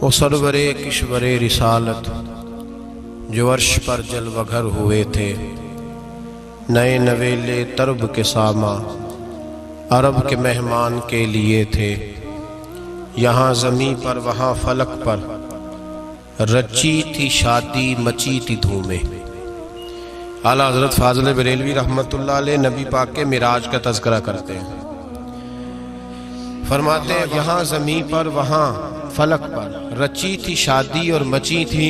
وہ سرور کشور رسالت جو عرش پر جلوہ گر ہوئے تھے، نئے نویلے طرب کے ساما عرب کے مہمان کے لیے تھے۔ یہاں زمیں پر وہاں فلک پر رچی تھی شادی مچی تھی دھومیں۔ اعلیٰ حضرت فاضل بریلوی رحمۃ اللہ علیہ نبی پاک کے معراج کا تذکرہ کرتے ہیں، فرماتے ہیں یہاں زمیں پر وہاں فلک پر رچی تھی شادی اور مچی تھی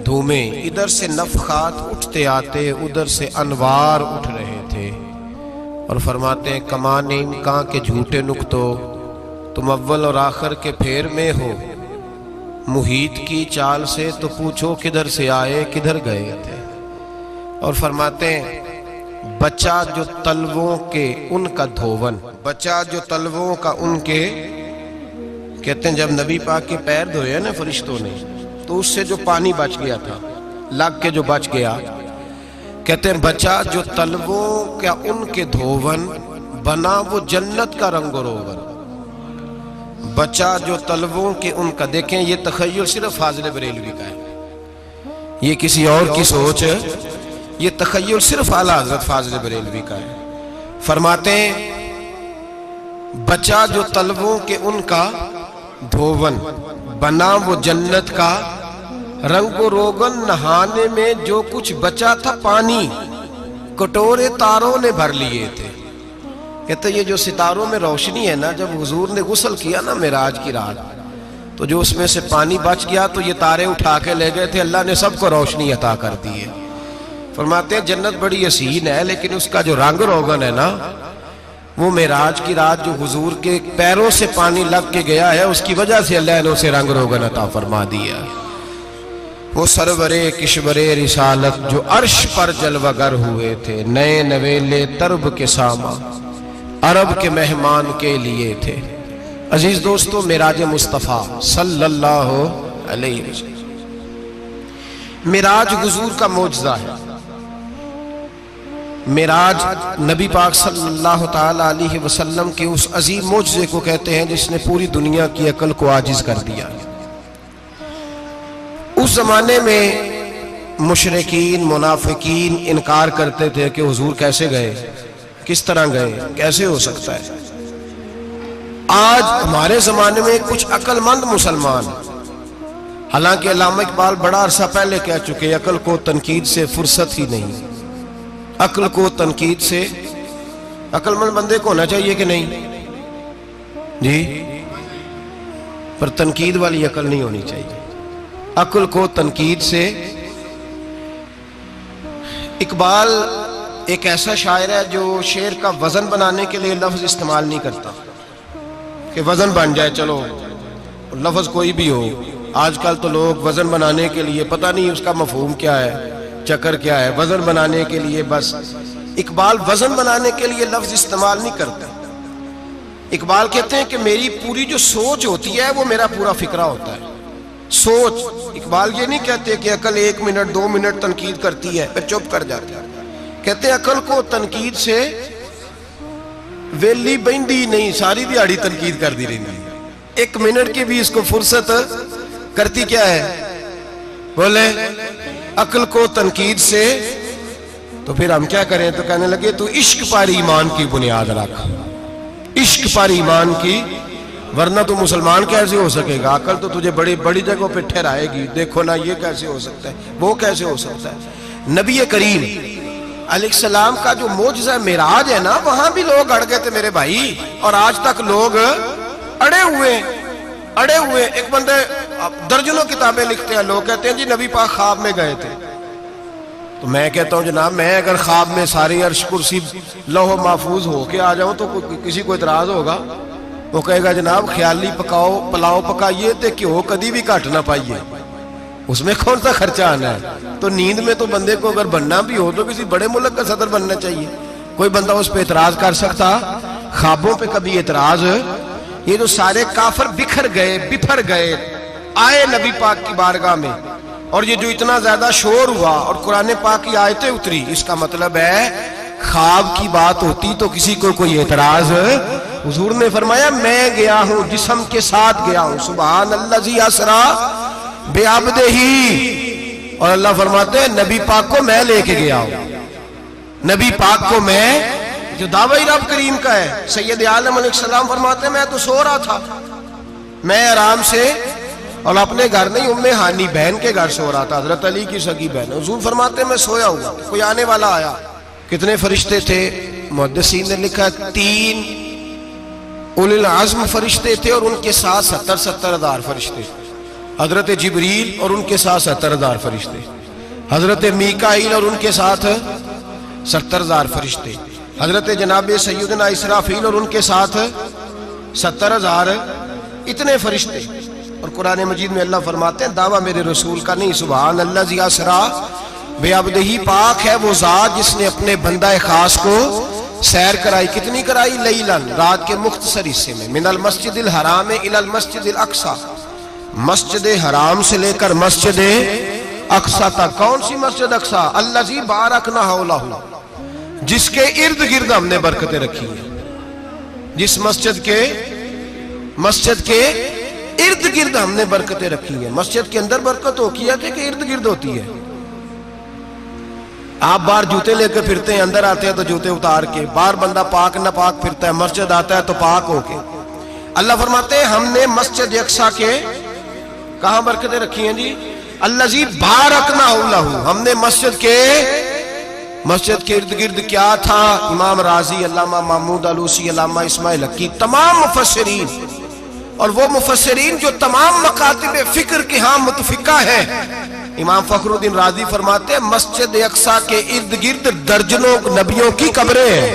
دھومیں۔ ادھر سے نفخات اٹھتے آتے، ادھر سے انوار اٹھ رہے تھے۔ اور فرماتے ہیں کمان امکان کے جھوٹے نکتو، تم اول اور آخر کے پھیر میں ہو۔ محیط کی چال سے تو پوچھو کدھر سے آئے کدھر گئے تھے۔ اور فرماتے ہیں بچہ جو تلووں کے ان کا دھوون، بچہ جو تلووں کا ان کے، کہتے ہیں جب نبی پاک کے پیر دھوئے نا فرشتوں نے تو اس سے جو پانی بچ گیا تھا، لگ کے جو بچ گیا، کہتے ہیں بچہ جو تلووں کا ان کے دھوون بنا وہ جنت کا رنگ و روغن۔ بچہ جو تلووں کے ان کا، دیکھیں یہ تخیل صرف فاضل بریلوی کا ہے، یہ کسی اور کی سوچ ہے، یہ تخیل صرف اعلیٰ حضرت فاضل بریلوی کا ہے۔ فرماتے ہیں بچہ جو تلووں کے ان کا دھوون بنا وہ جنت کا رنگ و روغن، نہانے میں جو کچھ بچا تھا پانی کٹورے تاروں نے بھر لیے تھے۔ کہتے یہ جو ستاروں میں روشنی ہے نا، جب حضور نے غسل کیا نا معراج کی رات، تو جو اس میں سے پانی بچ گیا تو یہ تارے اٹھا کے لے گئے تھے، اللہ نے سب کو روشنی عطا کر دی ہے۔ فرماتے ہیں جنت بڑی حسین ہے، لیکن اس کا جو رنگ روغن ہے نا، وہ معراج کی رات جو حضور کے پیروں سے پانی لگ کے گیا ہے، اس کی وجہ سے اللہ نے اسے رنگ روغن عطا فرما دیا۔ وہ سرور کشور رسالت جو عرش پر جلوہ گر ہوئے تھے، نئے نویلے طرب کے ساما عرب کے مہمان کے لیے تھے۔ عزیز دوستو، معراج مصطفیٰ صلی اللہ علیہ وسلم، معراج حضور کا معجزہ ہے۔ معراج نبی پاک صلی اللہ تعالی علیہ وسلم کے اس عظیم معجزے کو کہتے ہیں جس نے پوری دنیا کی عقل کو عاجز کر دیا۔ اس زمانے میں مشرکین منافقین انکار کرتے تھے کہ حضور کیسے گئے، کس طرح گئے، کیسے ہو سکتا ہے۔ آج ہمارے زمانے میں کچھ عقل مند مسلمان، حالانکہ علامہ اقبال بڑا عرصہ پہلے کہہ چکے عقل کو تنقید سے فرصت ہی نہیں، عقل کو تنقید سے، عقل مند بندے کو ہونا چاہیے کہ نہیں جی، پر تنقید والی عقل نہیں ہونی چاہیے، عقل کو تنقید سے۔ اقبال ایک ایسا شاعر ہے جو شعر کا وزن بنانے کے لیے لفظ استعمال نہیں کرتا کہ وزن بن جائے، چلو لفظ کوئی بھی ہو۔ آج کل تو لوگ وزن بنانے کے لیے پتہ نہیں اس کا مفہوم کیا ہے، چکر کیا ہے، وزن بنانے کے لیے بس۔ اقبال وزن بنانے کے لیے لفظ استعمال نہیں کرتا۔ اقبال کہتے ہیں کہ میری پوری جو سوچ ہوتی ہے وہ میرا پورا فکرہ ہوتا ہے، سوچ۔ اقبال یہ نہیں کہتے کہ عقل 1 منٹ 2 منٹ تنقید کرتی ہے پھر چپ کر جاتی ہے، کہتے ہیں عقل کو تنقید سے ویلی بہندی نہیں، ساری دیہڑی تنقید کر دی رہی، 1 منٹ کی بھی اس کو فرصت کرتی کیا ہے، بولے عقل کو تنقید سے۔ تو پھر ہم کیا کریں، تو کہنے لگے تو عشق پر ایمان کی بنیاد رکھ، عشق پر ایمان کی، ورنہ تو مسلمان کیسے ہو سکے گا، عقل تو تجھے بڑی بڑی جگہوں پہ ٹھہرائے گی، دیکھو نا یہ کیسے ہو سکتا ہے، وہ کیسے ہو سکتا ہے۔ نبی کریم علیہ السلام کا جو معجزہ معراج ہے نا، وہاں بھی لوگ اڑ گئے تھے میرے بھائی، اور آج تک لوگ اڑے ہوئے۔ ایک بندے درجنوں کتابیں لکھتے ہیں، لوگ کہتے ہیں جی نبی پاک خواب میں گئے تھے، تو میں کہتا ہوں جناب میں اگر خواب میں ساری عرش کرسی لوح محفوظ ہو کے آ جاؤں تو کسی کو اعتراض ہوگا، وہ کہے گا جناب خیالی پلاؤ پکائیے تے کیوں کدی بھی گھٹ نہ پائیے، اس میں کون سا خرچہ آنا ہے۔ تو نیند میں تو بندے کو اگر بننا بھی ہو تو کسی بڑے ملک کا صدر بننا چاہیے، کوئی بندہ اس پہ اعتراض کر سکتا، خوابوں پہ کبھی اعتراض۔ یہ جو سارے کافر بکھر گئے آئے نبی پاک کی بارگاہ میں، اور یہ جو اتنا زیادہ شور ہوا اور قرآن پاک کی آیتیں اتری، اس کا مطلب ہے خواب کی بات ہوتی تو کسی کو کوئی اعتراض؟ حضور نے فرمایا میں گیا ہوں، جسم کے ساتھ گیا ہوں، سبحان الذی اسریٰ بعبدہ، اور اللہ فرماتے ہیں نبی پاک کو میں لے کے گیا ہوں، نبی پاک کو میں، جو دعوی رب کریم کا ہے۔ سید عالم علیہ السلام فرماتے ہیں میں تو سو رہا تھا، میں آرام سے، اور اپنے گھر نہیں، ام ہانی بہن کے گھر سو رہا تھا، حضرت علی کی سگی بہن۔ حضور فرماتے ہیں میں سویا ہوا، کوئی آنے والا آیا۔ کتنے فرشتے تھے؟ محدثین نے لکھا 3 اولی العزم فرشتے تھے، اور ان کے ساتھ 70 ہزار فرشتے، حضرت جبریل اور ان کے ساتھ 70 ہزار فرشتے، حضرت میکائیل اور ان کے ساتھ 70 ہزار فرشتے، حضرت جناب سیدنا اسرافیل اور ان کے ساتھ 70 ہزار، اتنے فرشتے۔ اور قرآن مجید میں اللہ فرماتے ہیں دعویٰ میرے رسول کا نہیں، سبحان الذی اسریٰ بعبدہ، پاک ہے وہ ذات جس نے اپنے بندہ خاص کو سیر کرائی۔ کتنی کرائی؟ لیلاً، رات کے مختصر حصے میں، من المسجد الحرام الی المسجد الاقصی، مسجد حرام سے لے کر مسجد اقصی تک۔ کون سی مسجد اقصی؟ الذی بارکنا حولہ، جس کے ارد گرد ہم نے برکتیں رکھی ہیں، جس مسجد کے ارد گرد ہم نے برکتیں رکھی ہیں۔ مسجد کے اندر برکت ہوتی ہے کہ ارد گرد ہوتی ہے؟ آپ باہر جوتے لے کے پھرتے ہیں، اندر آتے ہیں تو جوتے اتار کے، باہر بندہ پاک نہ پاک پھرتا ہے، مسجد آتا ہے تو پاک ہو کے۔ اللہ فرماتے ہیں ہم نے مسجد اقصی کے کہاں برکتیں رکھی ہیں جی؟ الذی بارکنا حولہ، ہم نے مسجد کے ارد گرد کیا تھا؟ امام رازی، علامہ محمود آلوسی، علامہ اسماعیل حقی، تمام مفسرین، اور وہ مفسرین جو تمام مکاتب فکر کے ہاں متفقہ ہیں، امام فخر الدین رازی فرماتے ہیں مسجد اقصی کے ارد گرد درجنوں نبیوں کی قبریں ہیں،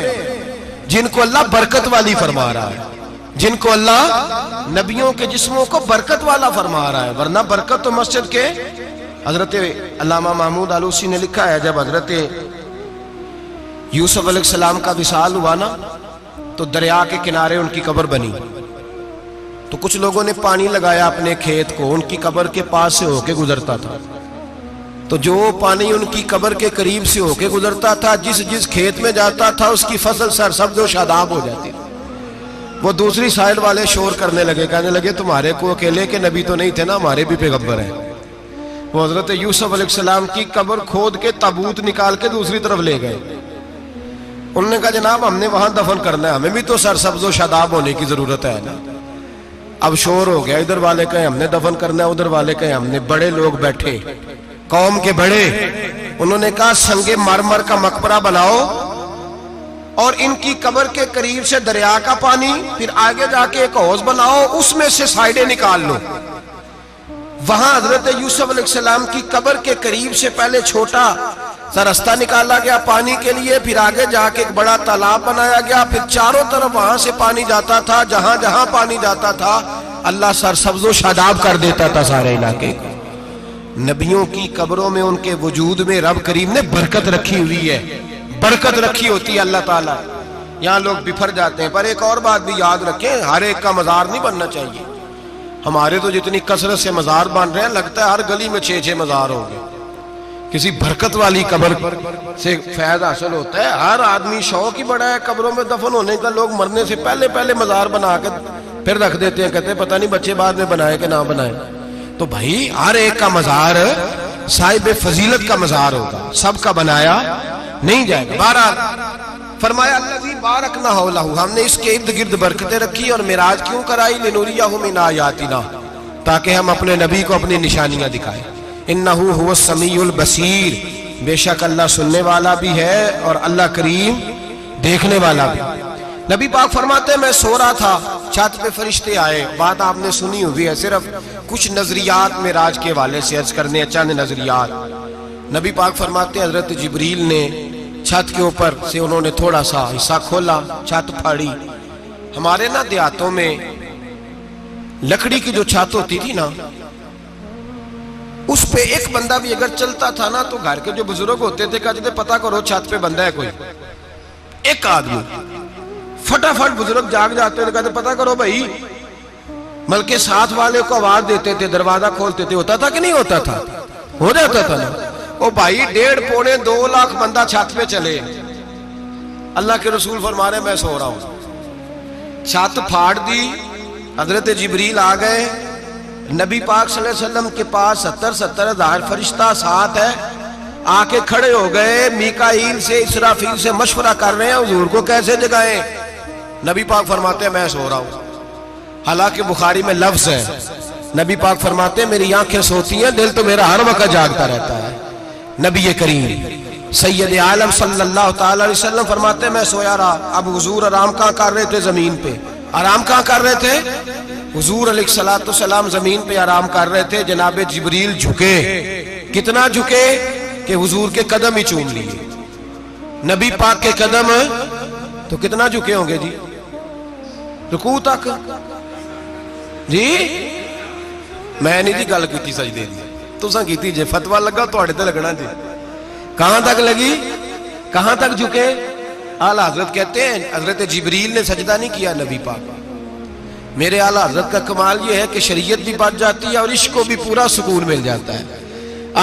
جن کو اللہ برکت والی فرما رہا ہے، جن کو اللہ نبیوں کے جسموں کو برکت والا فرما رہا ہے، ورنہ برکت تو مسجد کے۔ حضرت علامہ محمود آلوسی نے لکھا ہے جب حضرت یوسف علیہ السلام کا وصال ہوا نا تو دریا کے کنارے ان کی قبر بنی، تو کچھ لوگوں نے پانی لگایا اپنے کھیت کو، ان کی قبر کے پاس سے ہو کے گزرتا تھا، تو جو پانی ان کی قبر کے قریب سے ہو کے گزرتا تھا، جس کھیت میں جاتا تھا اس کی فصل سرسبز و شاداب ہو جاتی۔ وہ دوسری سائیڈ والے شور کرنے لگے، کہنے لگے تمہارے کو اکیلے کے نبی تو نہیں تھے نا، ہمارے بھی پیغمبر ہیں۔ وہ حضرت یوسف علیہ السلام کی قبر کھود کے تابوت نکال کے دوسری طرف لے گئے۔ انہوں نے کہا جناب ہم نے وہاں دفن کرنا ہے، ہمیں بھی تو سرسبز و شاداب ہونے کی ضرورت ہے نا۔ اب شور ہو گیا، ادھر والے کہیں ہم نے دفن کرنا ہے، ادھر والے کہیں ہم نے۔ بڑے لوگ بیٹھے، قوم کے بڑے، انہوں نے کہا سنگ مرمر کا مقبرہ بناؤ اور ان کی قبر کے قریب سے دریا کا پانی، پھر آگے جا کے ایک حوض بناؤ، اس میں سے سائیڈیں نکال لو۔ وہاں حضرت یوسف علیہ السلام کی قبر کے قریب سے پہلے چھوٹا سا رستہ نکالا گیا پانی کے لیے، پھر آگے جا کے ایک بڑا تالاب بنایا گیا، پھر چاروں طرف وہاں سے پانی جاتا تھا، جہاں جہاں پانی جاتا تھا اللہ سرسبز و شاداب کر دیتا تھا سارے علاقے کو۔ نبیوں کی قبروں میں ان کے وجود میں رب کریم نے برکت رکھی ہوئی ہے، برکت رکھی ہوتی ہے اللہ تعالیٰ۔ یہاں لوگ بفر جاتے ہیں، پر ایک اور بات بھی یاد رکھیں، ہر ایک کا مزار نہیں بننا چاہیے۔ ہمارے تو جتنی کثرت سے مزار بن رہے ہیں، لگتا ہے ہر گلی میں 6 مزار ہوں گے۔ کسی برکت والی قبر سے فیض حاصل ہوتا ہے۔ ہر آدمی شوق ہی بڑا ہے قبروں میں دفن ہونے کا، لوگ مرنے سے پہلے مزار بنا کے پھر رکھ دیتے ہیں، کہتے ہیں پتہ نہیں بچے بعد میں بنائے کہ نہ بنائے۔ تو بھائی ہر ایک کا مزار صاحب فضیلت کا مزار ہوگا، سب کا بنایا نہیں جائے گا۔ بہرحال فرمایا الذی بارکنا حولہ، ہم نے اس کے ارد گرد برکتیں رکھی، اور معراج کیوں کرائی؟ لنوریہ من آیاتنا، تاکہ ہم اپنے نبی کو اپنی نشانیاں دکھائیں۔ انہ هو السمیع البصیر، بے شک اللہ سننے والا بھی ہے اور اللہ کریم دیکھنے والا بھی۔ نبی پاک فرماتے ہیں میں سو رہا تھا، چھت پہ فرشتے آئے، بات آپ نے سنی ہوئی ہے، صرف کچھ نظریات معراج کے حوالے سے عرض کرنے، چند نظریات۔ نبی پاک فرماتے ہیں حضرت جبریل نے چھت کے اوپر سے انہوں نے تھوڑا سا حصہ کھولا، چھت پھاڑی۔ ہمارے نا دیہاتوں میں لکڑی کی جو چھت ہوتی تھی نا، اس پہ ایک بندہ بھی اگر چلتا تھا نا تو گھر کے جو بزرگ ہوتے تھے کہتے تھے پتہ کرو چھت پہ بندہ ہے کوئی۔ ایک آدمی فٹافٹ بزرگ جاگ جاتے تھے، کہتے پتہ کرو بھائی، بلکہ ساتھ والے کو آواز دیتے تھے، دروازہ کھولتے تھے۔ ہوتا تھا کہ نہیں ہوتا تھا؟ ہو جاتا تھا نا۔ او بھائی 1.5 پونے 2 لاکھ بندہ چھت پہ چلے، اللہ کے رسول فرما رہے میں سو رہا ہوں. چھت پھاڑ دی, حضرت جبریل آ گئے. نبی پاک صلی اللہ علیہ وسلم کے پاس 70 ہزار فرشتہ ساتھ ہے, آ کے کھڑے ہو گئے. میکائیل سے اسرافیل سے مشورہ کر رہے ہیں حضور کو کیسے جگائیں. نبی پاک فرماتے ہیں میں سو رہا ہوں. حالانکہ بخاری میں لفظ ہے, نبی پاک فرماتے ہیں میری آنکھیں سوتی ہیں, دل تو میرا ہر وقت جاگتا رہتا ہے. نبی کریم سید عالم صلی اللہ تعالی علیہ وسلم فرماتے ہیں میں سویا رہا. اب حضور آرام کہاں کر رہے تھے؟ زمین پہ. آرام کہاں کر رہے تھے؟ حضور علیہ السلام زمین پہ آرام کر رہے تھے. جناب جبریل جھکے. کتنا جھکے کہ حضور کے قدم ہی چوم لیے. نبی پاک کے قدم تو کتنا جھکے ہوں گے جی؟ رکوع تک. جی میں نہیں جی گل کی سجدے دی, تساں کیتی جے. فتویٰ لگا تواڈے تے لگنا جی. کہاں تک لگی؟ کہاں تک جھکے؟ اعلیٰ حضرت کہتے ہیں حضرت جبریل نے سجدہ نہیں کیا نبی پاک. میرے اعلیٰ حضرت کا کمال یہ ہے کہ شریعت بھی بچ جاتی ہے اور عشق کو بھی پورا سکون مل جاتا ہے.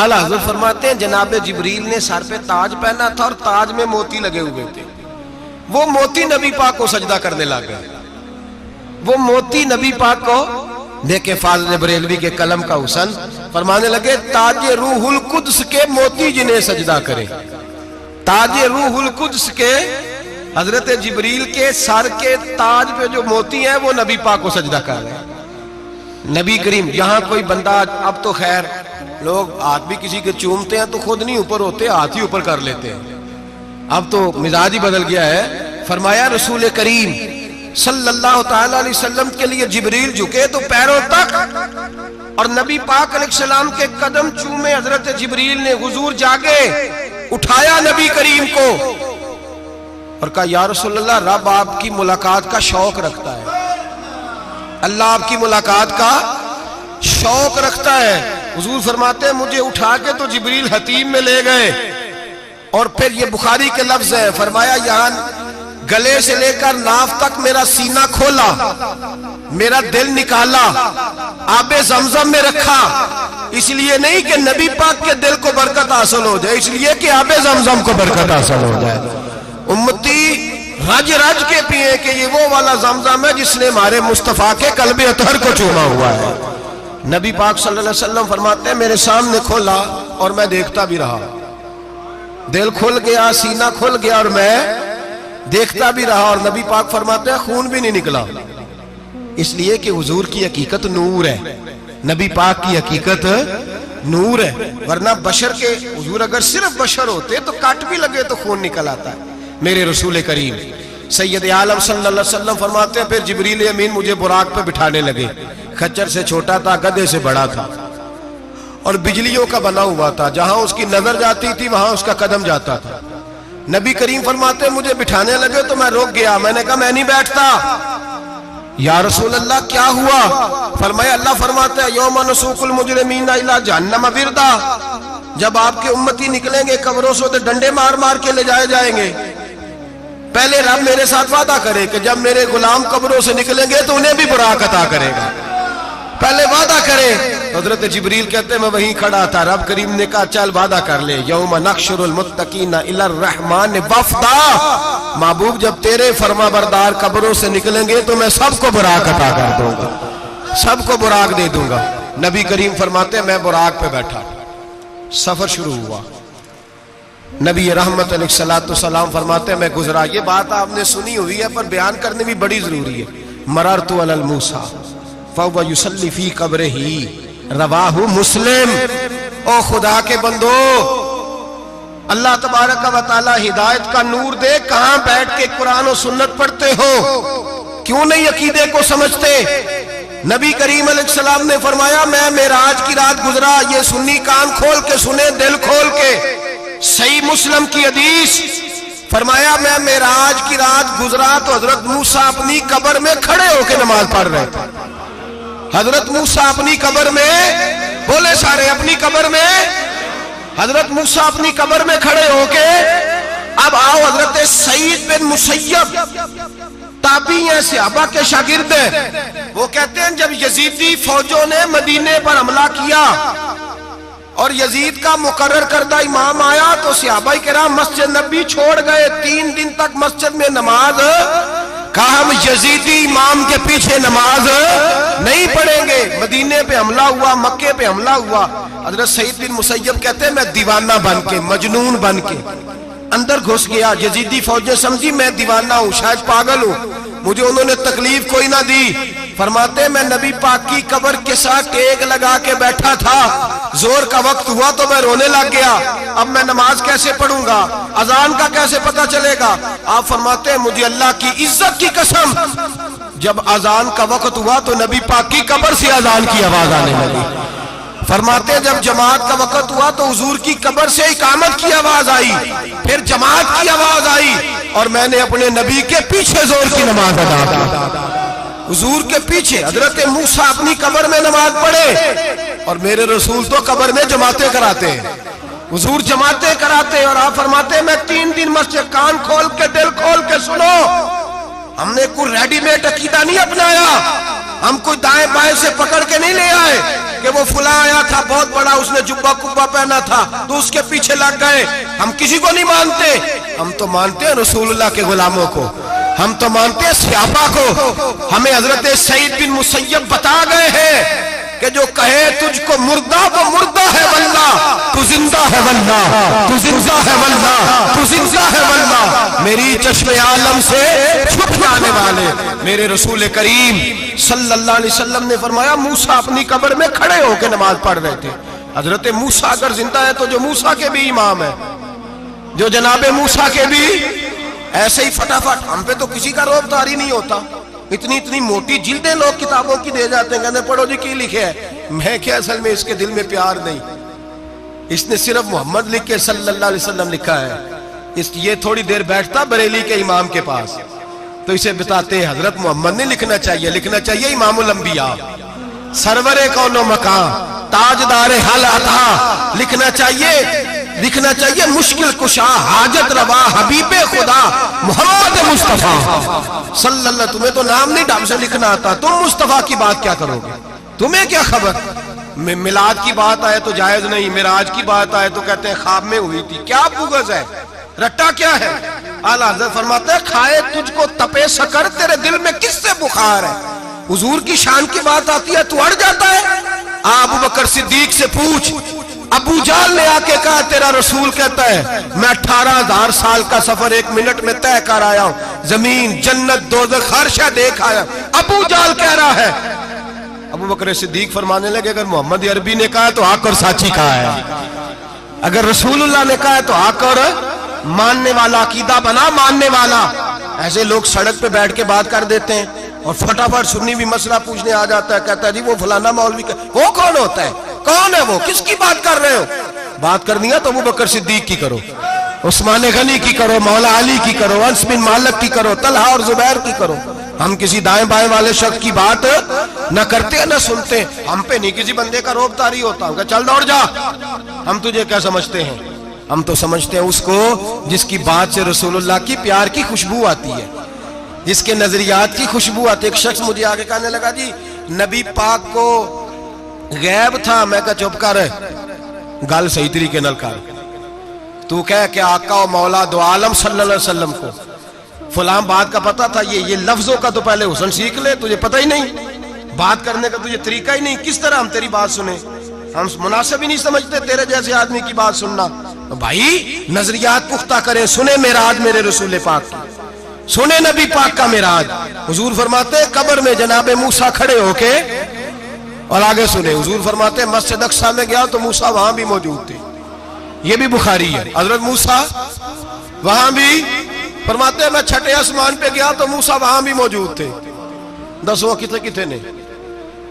اعلیٰ حضرت فرماتے ہیں جناب جبریل نے سر پہ تاج پہنا تھا اور تاج میں موتی لگے ہوئے تھے. وہ موتی نبی پاک کو سجدہ کرنے لگ گئے. وہ موتی نبی پاک کو دیکھیں. فاضل بریلوی کے قلم کا حسن فرمانے لگے تاج روح القدس کے موتی جنہیں سجدہ کرے. تاج روح القدس کے حضرت جبریل کے سر کے تاج پہ جو موتی ہیں وہ نبی پاک کو سجدہ کر رہے ہیں. نبی کریم یہاں کوئی بندہ, اب تو خیر لوگ ہاتھ بھی کسی کے چومتے ہیں تو خود نہیں اوپر ہوتے, ہاتھ ہی اوپر کر لیتے ہیں. اب تو مزاج ہی بدل گیا ہے. فرمایا رسول کریم صلی اللہ تعالی علیہ وسلم کے لیے جبریل جھکے تو پیروں تک, اور نبی پاک علیہ السلام کے قدم چومے. حضرت جبریل نے حضور جاگے, اٹھایا نبی کریم کو اور کہا یا رسول اللہ رب آپ کی ملاقات کا شوق رکھتا ہے. اللہ آپ کی ملاقات کا شوق رکھتا ہے. حضور فرماتے ہیں مجھے اٹھا کے تو جبریل حتیم میں لے گئے, اور پھر یہ بخاری کے لفظ ہے. فرمایا یہاں گلے سے لے کر ناف تک میرا سینہ کھولا, میرا دل نکالا, آب زمزم میں رکھا. اس لیے نہیں کہ نبی پاک کے دل کو برکت حاصل ہو جائے, اس لیے کہ آب زمزم کو برکت حاصل ہو جائے. امتی رج رج کے پیئے کہ یہ وہ والا زمزم ہے جس نے ہمارے مصطفیٰ کے قلب اطہر کو چوما ہوا ہے. نبی پاک صلی اللہ علیہ وسلم فرماتے ہیں میرے سامنے کھولا اور میں دیکھتا بھی رہا. دل کھل گیا, سینہ کھل گیا اور میں دیکھتا بھی رہا. اور نبی پاک فرماتے ہیں خون بھی نہیں نکلا, اس لیے کہ حضور کی حقیقت نور ہے. نبی پاک کی حقیقت نور ہے. ورنہ بشر کے حضور اگر صرف بشر ہوتے تو کٹ بھی لگے تو خون نکل آتا ہے. میرے رسول کریم سید عالم صلی اللہ علیہ وسلم فرماتے ہیں پھر جبریل امین مجھے براق پہ بٹھانے لگے. خچر سے چھوٹا تھا, گدھے سے بڑا تھا, اور بجلیوں کا بنا ہوا تھا. جہاں اس کی نظر جاتی تھی وہاں اس کا قدم جاتا تھا. نبی کریم فرماتے ہیں مجھے بٹھانے لگے تو میں رک گیا. میں نے کہا میں نہیں بیٹھتا. یا رسول اللہ کیا ہوا؟ فرمایا اللہ فرماتے ہیں یوم نسوق المجرمین الی جہنم وردا, جب آپ کے امتی نکلیں گے قبروں سے تو ڈنڈے مار مار کے لے جائے جائیں گے. پہلے رب میرے ساتھ وعدہ کرے کہ جب میرے غلام قبروں سے نکلیں گے تو انہیں بھی براق عطا کرے گا. پہلے وعدہ کرے. حضرت جبریل کہتے ہیں میں وہیں کھڑا تھا. رب کریم نے کہا چل وعدہ کر لے. یوم نحشر المتقین الی الرحمن وفدا, محبوب جب تیرے فرما بردار قبروں سے نکلیں گے تو میں سب کو براق عطا کر دوں گا, سب کو براق دے دوں گا. نبی کریم فرماتے ہیں میں براق پہ بیٹھا, سفر شروع ہوا. نبی رحمت علیہ السلام فرماتے ہیں میں گزرا. یہ بات آپ نے سنی ہوئی ہے پر بیان کرنے بھی بڑی ضروری ہے. مررت علی الموسیٰ فہو یصلی فی قبرہ, رواہ مسلم. او خدا کے بندو, اللہ تبارک و تعالی ہدایت کا نور دے. کہاں بیٹھ کے قرآن و سنت پڑھتے ہو, کیوں نہیں عقیدے کو سمجھتے؟ نبی کریم علیہ السلام نے فرمایا میں معراج کی رات گزرا. یہ سنی کان کھول کے سنے, دل کھول کے. صحیح مسلم کی حدیث. فرمایا میں معراج کی رات گزرا تو حضرت موسیٰ اپنی قبر میں کھڑے ہو کے نماز پڑھ رہے تھے. حضرت موسیٰ اپنی قبر میں, بولے سارے اپنی قبر میں, حضرت موسیٰ اپنی قبر میں کھڑے ہو کے. اب آؤ حضرت سعید بن مسیب تابعی ہیں, صحابہ کے شاگرد ہیں. وہ کہتے ہیں جب یزیدی فوجوں نے مدینے پر حملہ کیا اور یزید کا مقرر کردہ امام آیا تو صحابہ کرام مسجد نبی چھوڑ گئے، 3 دن تک مسجد میں نماز، کہا ہم یزیدی امام کے پیچھے نماز نہیں پڑھیں گے۔ مدینے پہ حملہ ہوا، مکے پہ حملہ ہوا، حضرت سعید بن مسیب کہتے ہیں میں دیوانہ بن کے، مجنون بن کے اندر گھس گیا۔ یزیدی فوجیں سمجھی میں دیوانہ ہوں، شاید پاگل ہوں، مجھے انہوں نے تکلیف کوئی نہ دی۔ فرماتے میں نبی پاک کی قبر کے ساتھ ٹیک لگا کے بیٹھا تھا، زور کا وقت ہوا تو میں رونے لگ گیا، اب میں نماز کیسے پڑھوں گا، اذان کا کیسے پتہ چلے گا۔ آپ فرماتے ہیں مجھے اللہ کی عزت کی قسم، جب اذان کا وقت ہوا تو نبی پاک کی قبر سے اذان کی آواز آنے لگی۔ فرماتے ہیں جب جماعت کا وقت ہوا تو حضور کی قبر سے اقامت کی آواز آئی، پھر جماعت کی آواز آئی، اور میں نے اپنے نبی کے پیچھے زور کی نماز ادا کی۔ حضور کے پیچھے حضرت موسیٰ اپنی قبر میں نماز پڑھے، اور میرے رسول تو قبر میں جماعتیں کراتے ہیں، حضور جماعتیں کراتے ہیں۔ اور آپ فرماتے ہیں میں 3 دن مسجد، کان کھول کے دل کھول کے سنو، ہم نے کوئی ریڈی میڈ عقیدہ نہیں اپنایا، ہم کوئی دائیں بائیں سے پکڑ کے نہیں لے آئے کہ وہ فلاں آیا تھا بہت بڑا، اس نے جبہ کبہ پہنا تھا تو اس کے پیچھے لگ گئے۔ ہم کسی کو نہیں مانتے، ہم تو مانتے ہیں رسول اللہ کے غلاموں کو، ہم تو مانتے ہیں صحابہ کو۔ ہمیں حضرت سعید بن مسیب بتا گئے ہیں کہ جو کہے تجھ کو مردہ وہ مردہ ہے واللہ، تو زندہ ہے واللہ، تو زندہ ہے واللہ، تو زندہ ہے واللہ۔ میری چشم عالم سے چھپ جانے والے میرے رسول کریم صلی اللہ علیہ وسلم نے فرمایا موسیٰ اپنی قبر میں کھڑے ہو کے نماز پڑھ رہے تھے۔ حضرت موسیٰ اگر زندہ ہے تو جو موسیٰ کے بھی امام ہے، جو جناب موسیٰ کے بھی ایسے ہی فٹافٹ، ہم پہ تو کسی کا روب داری نہیں ہوتا، اتنی موٹی جلدیں لوگ کتابوں کی دے جاتے ہیں، کہتے ہیں پڑھو جی کی لکھے ہے، میں کیا اصل میں اس کے دل میں پیار نہیں، اس نے صرف محمد لکھ کے صلی اللہ علیہ وسلم لکھا ہے۔ یہ تھوڑی دیر بیٹھتا بریلی کے امام کے پاس تو اسے بتاتے ہیں حضرت محمد نے لکھنا چاہیے، لکھنا چاہیے امام الانبیاء، سرور کون و مکان، تاجدار حل عطا، لکھنا چاہیے مشکل کشا، حاجت روا، حبیب خدا محمد مصطفیٰ صلی اللہ۔ تمہیں تو نام نہیں ڈھنگ سے لکھنا آتا، تم مصطفیٰ کی بات کیا کرو گے، تمہیں کیا خبر۔ میلاد کی بات آئے تو جائز نہیں، معراج کی بات آئے تو کہتے ہیں خواب میں ہوئی تھی، کیا بغض ہے، رٹا کیا ہے۔ اعلیٰ حضرت فرماتے ہیں کھائے تجھ کو تپے سکر، تیرے دل میں کس سے بخار ہے۔ حضور کی شان کی بات آتی ہے تو اڑ جاتا ہے۔ ابو بکر صدیق سے پوچھ، ابو جہل نے آ کے کہا تیرا رسول کہتا ہے میں 18,000 سال کا سفر 1 منٹ میں طے کر آیا ہوں، زمین جنت دوزخ ہر شے دیکھ آیا۔ ابو جہل کہہ رہا ہے، ابو بکر صدیق فرمانے لگے اگر محمد عربی نے کہا تو آ کر سچی کہا ہے، اگر رسول اللہ نے کہا ہے تو آ کر ماننے والا، عقیدہ بنا ماننے والا۔ ایسے لوگ سڑک پہ بیٹھ کے بات کر دیتے ہیں اور فٹافٹ سنی بھی مسئلہ پوچھنے آ جاتا ہے، کہتا ہے جی وہ فلانا مولوی وہ کون ہوتا ہے، کون ہے وہ، کس کی بات کر رہے ہو۔ بات کرنی ہے تو ابو بکر صدیق کی کرو، عثمان غنی کی کرو، مولا علی کی کرو، انس بن مالک کی کرو، طلحہ اور زبیر کی کرو۔ ہم کسی دائیں بائیں والے شخص کی بات نہ کرتے نہ سنتے، ہم پہ نہیں کسی بندے کا روب طاری ہوتا، ہم کہ چل دوڑ جا، ہم تجھے کیا سمجھتے ہیں، ہم تو سمجھتے ہیں اس کو جس کی بات سے رسول اللہ کی پیار کی خوشبو آتی ہے، جس کے نظریات کی خوشبو آتی ہے۔ ایک شخص مجھے آگے کہنے لگا جی نبی پاک کو غیب تھا، میں کہا چپ کر، گل صحیح طریقے نال کر، تو کہہ کہ آقا و مولا دو عالم صلی اللہ علیہ وسلم کو فلاں بات کا پتہ تھا، یہ لفظوں کا تو پہلے حسن سیکھ لے، تجھے پتہ ہی نہیں، بات کرنے کا تجھے طریقہ ہی نہیں، کس طرح ہم تیری بات سنیں، ہم مناسب ہی نہیں سمجھتے تیرے جیسے آدمی کی بات سننا۔ بھائی نظریات پختہ کریں، سنیں معراج میرے رسول پاک کی، سنیں نبی پاک کا معراج۔ حضور فرماتے ہیں قبر میں جناب موسیٰ کھڑے ہو کے، اور آگے سنیں حضور فرماتے ہیں مسجد اقصیٰ میں گیا تو موسیٰ وہاں بھی موجود تھے، یہ بھی بخاری ہے، حضرت موسیٰ وہاں بھی، فرماتے ہیں میں 6 آسمان پہ گیا تو موسیٰ وہاں بھی موجود تھے۔ 10 کتنے نے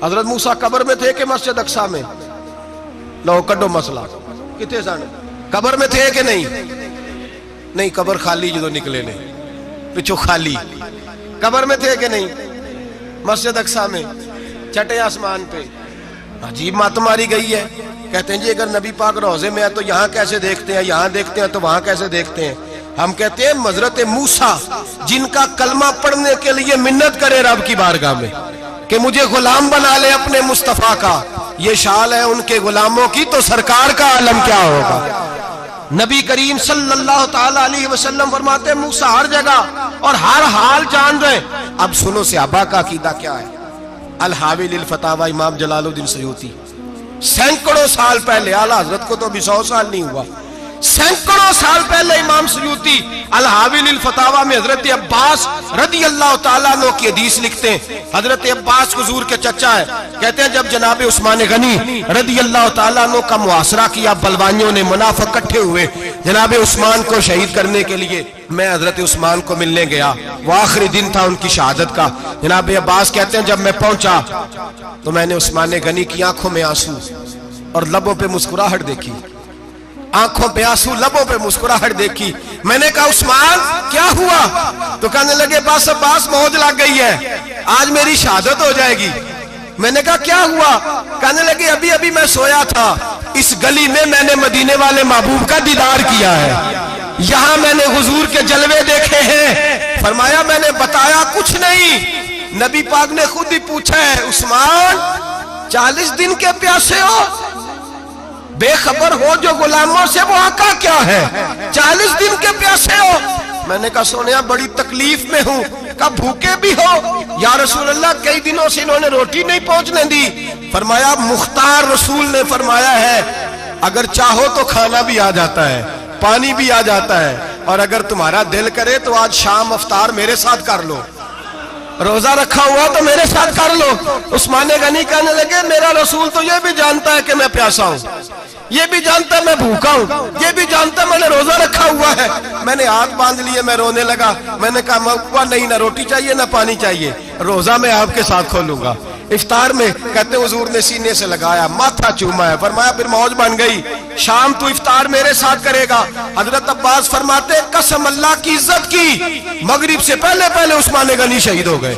حضرت موسیٰ قبر میں تھے کہ مسجد اقصیٰ میں؟ لو کڈو مسئلہ، کتنے سانے قبر میں تھے کہ نہیں؟ قبر خالی جو نکلے نے پچھو خالی، قبر میں تھے کہ نہیں؟ مسجد اقصیٰ میں 6 آسمان پہ۔ عجیب مات ماری گئی ہے، کہتے ہیں جی اگر نبی پاک روضے میں ہے تو یہاں کیسے دیکھتے ہیں، یہاں دیکھتے ہیں تو وہاں کیسے دیکھتے ہیں۔ ہم کہتے ہیں حضرت موسیٰ جن کا کلمہ پڑھنے کے لیے منت کرے رب کی بارگاہ میں کہ مجھے غلام بنا لے اپنے مصطفیٰ کا، یہ شال ہے ان کے غلاموں کی تو سرکار کا عالم کیا ہوگا۔ نبی کریم صلی اللہ تعالیٰ علیہ وسلم فرماتے ہیں موسیٰ ہر جگہ اور ہر حال جان رہے۔ اب سنو صحابہ کا عقیدہ کیا ہے۔ الحاوی للفتاوی امام جلال الدین سیوطی سینکڑوں سال پہلے، اعلیٰ حضرت کو تو ابھی 100 سال نہیں ہوا، سینکڑوں سال پہلے امام سیوطی الحاوی للفتاوی میں حضرت عباس رضی اللہ تعالیٰ عنہ کی حدیث لکھتے ہیں۔ حضرت عباس حضور کے چچا ہے، کہتے ہیں جب جناب عثمان غنی رضی اللہ تعالیٰ عنہ کا محاصرہ کیا، بلوانیوں نے منافق اکٹھے ہوئے جناب عثمان کو شہید کرنے کے لیے، میں حضرت عثمان کو ملنے گیا، وہ آخری دن تھا ان کی شہادت کا۔ جناب عباس کہتے ہیں جب میں پہنچا تو میں نے عثمان غنی کی آنکھوں میں آنسو اور لبوں پہ مسکراہٹ دیکھی، آنکھوں پہ آنسو لبوں پہ مسکراہٹ دیکھی۔ میں نے کہا عثمان کیا ہوا؟ تو کہنے لگے بس عباس موج لگ گئی ہے، آج میری شہادت ہو جائے گی۔ میں نے کہا کیا ہوا؟ کہنے لگے ابھی ابھی میں سویا تھا، اس گلی میں میں نے مدینے والے محبوب کا دیدار کیا ہے، یہاں میں نے حضور کے جلوے دیکھے ہیں۔ فرمایا میں نے بتایا کچھ نہیں، نبی پاک نے خود ہی پوچھا ہے عثمان 40 دن کے پیاسے ہو، بے خبر ہو جو غلاموں سے وہ آقا کیا ہے، 40 دن کے پیاسے ہو۔ میں نے کہا سونیا بڑی تکلیف میں ہوں۔ کہا بھوکے بھی ہو؟ یا رسول اللہ کئی دنوں سے انہوں نے روٹی نہیں پہنچنے دی۔ فرمایا مختار رسول نے فرمایا ہے اگر چاہو تو کھانا بھی آ جاتا ہے، پانی بھی آ جاتا ہے، اور اگر تمہارا دل کرے تو آج شام افطار میرے ساتھ کر لو، روزہ رکھا ہوا تو میرے ساتھ کر لو۔ عثمان غنی کہنے لگے میرا رسول تو یہ بھی جانتا ہے کہ میں پیاسا ہوں، یہ بھی جانتا ہے میں بھوکا ہوں، یہ بھی جانتا ہے میں نے روزہ رکھا ہوا ہے۔ میں نے ہاتھ باندھ لیے، میں رونے لگا۔ میں نے کہا نہیں، نہ روٹی چاہیے نہ پانی چاہیے، روزہ میں آپ کے ساتھ کھولوں گا۔ افطار میں کہتے حضور نے سینے سے لگایا، ماتھا چوما ہے، فرمایا پھر موج بن گئی، شام تو افطار میرے ساتھ کرے گا۔ حضرت عباس فرماتے قسم اللہ کی عزت کی، مغرب سے پہلے پہلے عثمان غنی شہید ہو گئے۔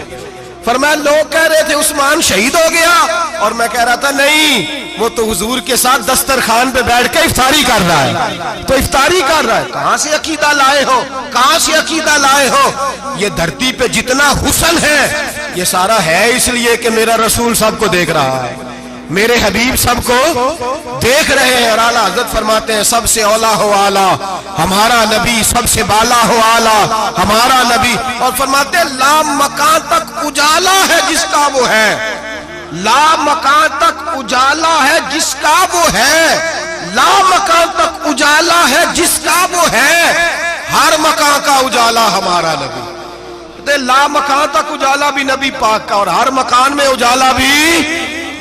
فرمایا لوگ کہہ رہے تھے عثمان شہید ہو گیا، اور میں کہہ رہا تھا نہیں، وہ تو حضور کے ساتھ دسترخوان پہ بیٹھ کے افطاری کر رہا ہے، تو افطاری کر رہا ہے۔ کہاں سے عقیدہ لائے ہو، کہاں سے عقیدہ لائے ہو؟ یہ دھرتی پہ جتنا حسن ہے یہ سارا ہے اس لیے کہ میرا رسول سب کو دیکھ رہا ہے، میرے حبیب سب کو دیکھ رہے ہیں۔ اور اعلیٰ حضرت فرماتے ہیں سب سے اولا ہو اعلیٰ ہمارا نبی، سب سے بالا ہو اعلیٰ ہمارا نبی۔ اور فرماتے ہیں لا مکان تک اجالا ہے جس کا وہ ہے، لا مکان تک اجالا ہے جس کا وہ ہے، لا مکان تک اجالا ہے جس کا وہ ہے، ہر مکان کا اجالا ہمارا نبی۔ لا مکان تک اجالا بھی نبی پاک کا، اور ہر مکان میں اجالا بھی،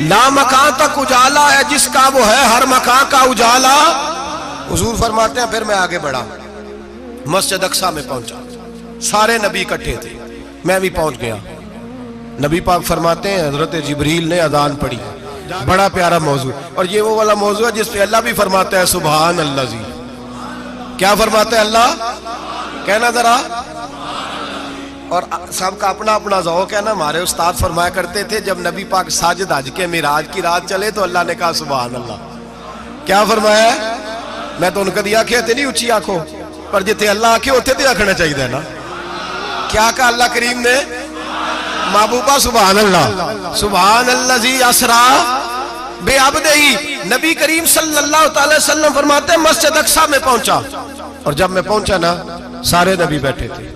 لا مکان تک اجالا ہے جس کا وہ ہے، ہر مکان کا اجالا۔ حضور فرماتے ہیں پھر میں آگے بڑھا، مسجد اقصی میں پہنچا، سارے نبی اکٹھے تھے، میں بھی پہنچ گیا۔ نبی پاک فرماتے ہیں حضرت جبریل نے اذان پڑھی، بڑا پیارا موضوع، اور یہ وہ والا موضوع ہے جس پہ اللہ بھی فرماتا ہے سبحان اللہ جی۔ کیا فرماتا ہے اللہ؟ کہنا ذرا۔ اور سب کا اپنا اپنا ذوق ہے نا۔ ہمارے استاد فرمایا کرتے تھے جب نبی پاک ساجد حج کے معراج کی رات چلے تو اللہ نے کہا سبحان اللہ۔ کیا فرمایا ہے؟ میں تو ان کا دیا آنکھیں تھے نہیں اچھی آنکھوں پر جتے اللہ آنکھیں ہوتے تھے آنکھنا چاہیے نا۔ کیا کہا اللہ کریم نے؟ محبوبہ سبحان اللہ، سبحان الذی اسرا بے عبدہی۔ نبی کریم صلی اللہ تعالی وسلم فرماتے ہیں مسجد اقصی میں پہنچا، اور جب میں پہنچا نا سارے نبی بیٹھے تھے۔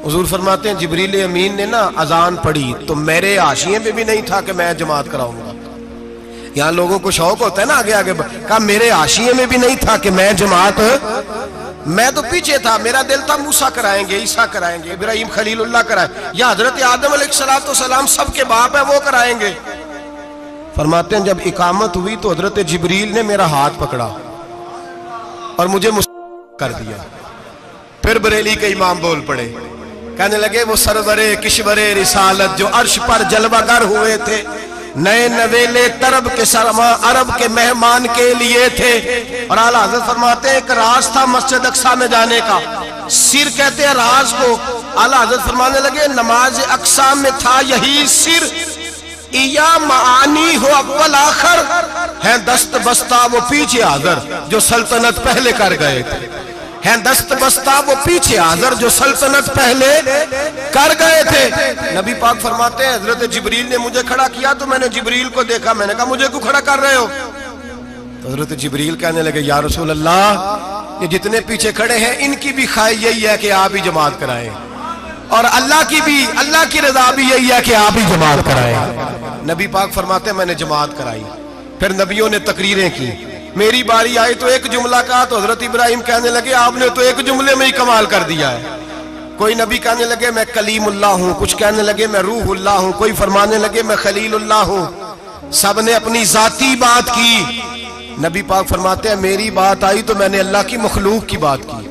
حضور فرماتے ہیں جبریل امین نے نا اذان پڑھی تو میرے حاشیے پہ بھی نہیں تھا کہ میں جماعت کراؤں گا۔ یہاں لوگوں کو شوق ہوتا ہے نا آگے آگے، کہا میرے حاشیے میں بھی نہیں تھا کہ میں جماعت، میں تو پیچھے تھا، میرا دل تھا موسیٰ کرائیں گے، عیسیٰ کرائیں گے، ابراہیم خلیل اللہ کرائیں، یا حضرت آدم علیہ السلام سب کے باپ ہیں وہ کرائیں گے۔ فرماتے ہیں جب اقامت ہوئی تو حضرت جبریل نے میرا ہاتھ پکڑا اور مجھے کر دیا۔ پھر بریلی کے امام بول پڑے، کہنے لگے وہ سرور کشور رسالت جو عرش پر جلوہ گر ہوئے تھے، نئے نویلے طرب کے سرما عرب کے مہمان کے لیے تھے۔ اور اعلیٰ حضرت فرماتے ہیں ایک راز تھا مسجد اقصی میں جانے کا، سر کہتے ہیں راز کو۔ اعلیٰ حضرت فرمانے لگے نماز اقصی میں تھا یہی سر، یا معانی ہو اول آخر ہے دست بستہ وہ پیچھے حاضر جو سلطنت پہلے کر گئے تھے۔ ہیں دست بستہ وہ پیچھے حاضر جو سلطنت پہلے کر گئے تھے۔ نبی پاک فرماتے ہیں حضرت جبریل نے مجھے کھڑا کیا تو میں نے جبریل کو دیکھا، میں نے کہا مجھے کیوں کھڑا کر رہے ہو؟ تو حضرت جبریل کہنے لگے یا رسول اللہ یہ جتنے پیچھے کھڑے ہیں ان کی بھی خواہش یہی ہے کہ آپ ہی جماعت کرائیں، اور اللہ کی رضا بھی یہی ہے کہ آپ ہی جماعت کرائیں۔ نبی پاک فرماتے ہیں میں نے جماعت کرائی، پھر نبیوں نے تقریریں کی، میری باری آئی تو ایک جملہ کہا تو حضرت ابراہیم کہنے لگے آپ نے تو ایک جملے میں ہی کمال کر دیا ہے۔ کوئی نبی کہنے لگے میں کلیم اللہ ہوں، کچھ کہنے لگے میں روح اللہ ہوں، کوئی فرمانے لگے میں خلیل اللہ ہوں، سب نے اپنی ذاتی بات کی۔ نبی پاک فرماتے ہیں میری بات آئی تو میں نے اللہ کی مخلوق کی بات کی،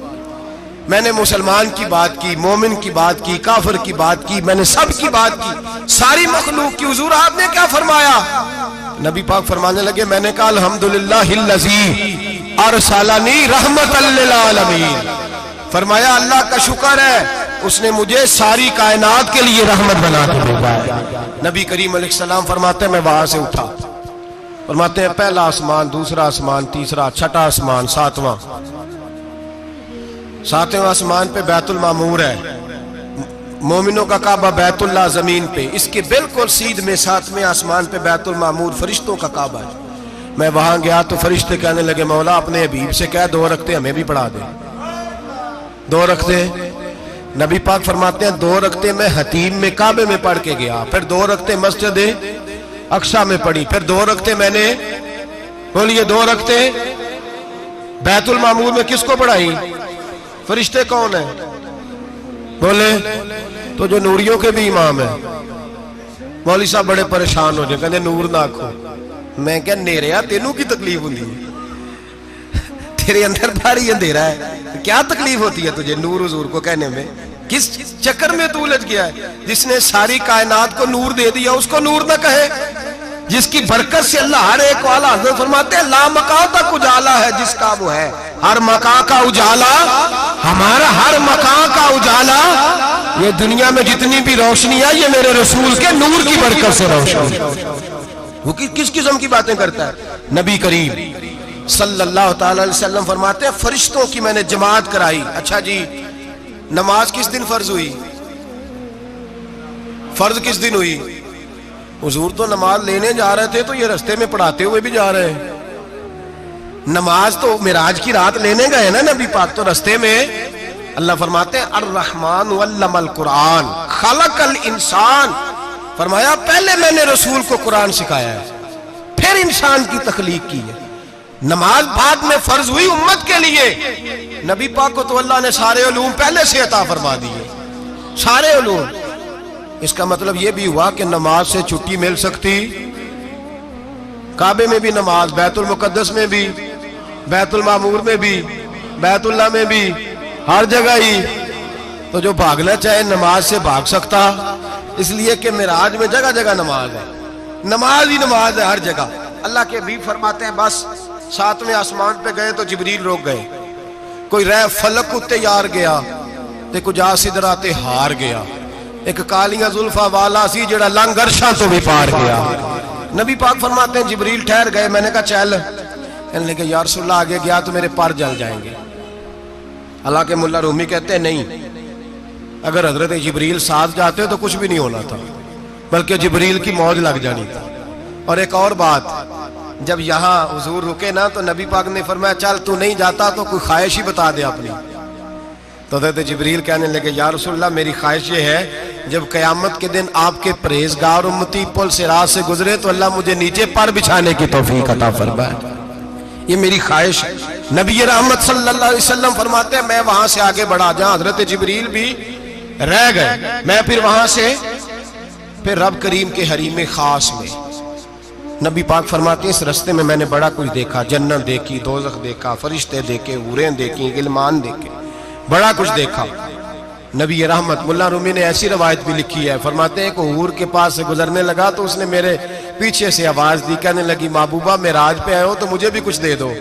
میں نے مسلمان کی بات کی، مومن کی بات کی، کافر کی بات کی، میں نے سب کی بات کی، ساری مخلوق کی۔ حضور آپ نے کیا فرمایا؟ نبی پاک فرمانے لگے میں نے کہا الحمدللہ الذی ارسلنی رحمت للعالمین، فرمایا اللہ کا شکر ہے اس نے مجھے ساری کائنات کے لیے رحمت بنا کے بھیجا ہے۔ نبی کریم علیہ السلام فرماتے ہیں میں وہاں سے اٹھا، فرماتے ہیں پہلا آسمان، دوسرا آسمان، تیسرا، چھٹا آسمان، ساتواں آسمان پہ بیت المعمور ہے، مومنوں کا کعبہ بیت اللہ زمین پہ، اس کے بالکل سیدھ میں ساتویں آسمان پہ بیت المعمور فرشتوں کا کعبہ ہے۔ میں وہاں گیا تو فرشتے کہنے لگے مولا اپنے حبیب سے کہہ 2 رکعتیں ہمیں بھی پڑھا دے، 2 رکعتیں۔ نبی پاک فرماتے ہیں 2 رکعتیں میں حتیم میں کعبے میں پڑھ کے گیا، پھر 2 رکعتیں مسجد اقصی میں پڑھی، پھر 2 رکعتیں میں نے بولیے 2 رکعتیں بیت المعمور میں کس کو پڑھائی؟ فرشتے کون ہیں بولے؟ تو جو نوریوں کے بھی امام ہیں۔ مولوی صاحب بڑے پریشان ہو جائے، کہتے نور نہ آکھو۔ میں کہ نیریا تینوں کی تکلیف ہوندی ہے، تیرے اندر بھاری اندھیرا ہے، کیا تکلیف ہوتی ہے تجھے نور حضور کو کہنے میں؟ کس چکر میں تو الجھ گیا ہے؟ جس نے ساری کائنات کو نور دے دیا اس کو نور نہ کہے، جس کی برکت سے اللہ ہر ایک والا، حضرت فرماتے ہیں لا مکان تک اجالا ہے جس کا وہ ہے، ہر مکان کا اجالا ہمارا، ہر مکان کا اجالا، یہ دنیا میں جتنی بھی روشنی ہے یہ میرے رسول کے نور کی برکت سے روشنی۔ وہ کس قسم کی باتیں کرتا ہے؟ نبی کریم صلی اللہ تعالی علیہ وسلم فرماتے ہیں فرشتوں کی میں نے جماعت کرائی۔ اچھا جی نماز کس دن فرض ہوئی؟ فرض کس دن ہوئی؟ حضور تو نماز لینے جا رہے تھے تو یہ رستے میں پڑھاتے ہوئے بھی جا رہے ہیں۔ نماز تو معراج کی رات لینے گئے نا نبی پاک، تو رستے میں اللہ فرماتے ہیں الرحمن علم القرآن خلق الانسان، فرمایا پہلے میں نے رسول کو قرآن سکھایا ہے پھر انسان کی تخلیق کی ہے۔ نماز بعد میں فرض ہوئی امت کے لیے، نبی پاک کو تو اللہ نے سارے علوم پہلے سے عطا فرما دیے، سارے علوم۔ اس کا مطلب یہ بھی ہوا کہ نماز سے چھٹی مل سکتی، کعبے میں بھی نماز، بیت المقدس میں بھی، بیت المعمور میں بھی، بیت اللہ میں بھی، ہر جگہ ہی۔ تو جو بھاگنا چاہے نماز سے بھاگ سکتا، اس لیے کہ معراج میں جگہ جگہ نماز ہے، نماز ہی نماز ہے ہر جگہ۔ اللہ کے حبیب فرماتے ہیں بس 7ویں آسمان پہ گئے تو جبریل روک گئے، کوئی رہ فلک اتے یار گیا تے کچھ آ سدراتے ہار گیا، ایک کالیاں زلفا والا سی جڑا لنگ عرشاں تو بھی پار گیا۔ نبی پاک فرماتے ہیں جبریل ٹھہر گئے، میں نے کہا چل، کہنے لگے یا رسول اللہ آگے گیا تو میرے پر جل جائیں گے۔ حالانکہ ملا رومی کہتے ہیں نہیں، اگر حضرت جبریل ساتھ جاتے تو کچھ بھی نہیں ہونا تھا، بلکہ جبریل کی موج لگ جانی تھی۔ اور ایک اور بات، جب یہاں حضور رکے نا تو نبی پاک نے فرمایا چل تو نہیں جاتا تو کوئی خواہش ہی بتا دے اپنی۔ تو حضرت جبریل کہنے لگے یا رسول اللہ میری خواہش یہ ہے جب قیامت کے دن آپ کے پرہیزگار امتی پل صراط سے گزرے تو اللہ مجھے نیچے پر بچھانے کی توفیق عطا فرمائے، یہ میری خواہش ہے۔ نبی رحمت صلی اللہ علیہ وسلم فرماتے ہیں میں وہاں سے آگے بڑھا، جہاں حضرت جبریل بھی رہ گئے، میں پھر وہاں سے پھر رب کریم کے حریم خاص میں۔ نبی پاک فرماتے ہیں اس رستے میں نے بڑا کچھ دیکھا، جنت دیکھی، دوزخ دیکھا، فرشتے دیکھے، حوریں دیکھی، غلمان دیکھے، بڑا کچھ دیکھا۔ نبی رحمت ملا رومی نے ایسی روایت بھی لکھی ہے، فرماتے ہیں کہ حور کے پاس سے گزرنے لگا تو اس نے میرے پیچھے سے آواز دی، کہنے لگی محبوبہ معراج پہ آئے ہو تو مجھے بھی کچھ دے دو،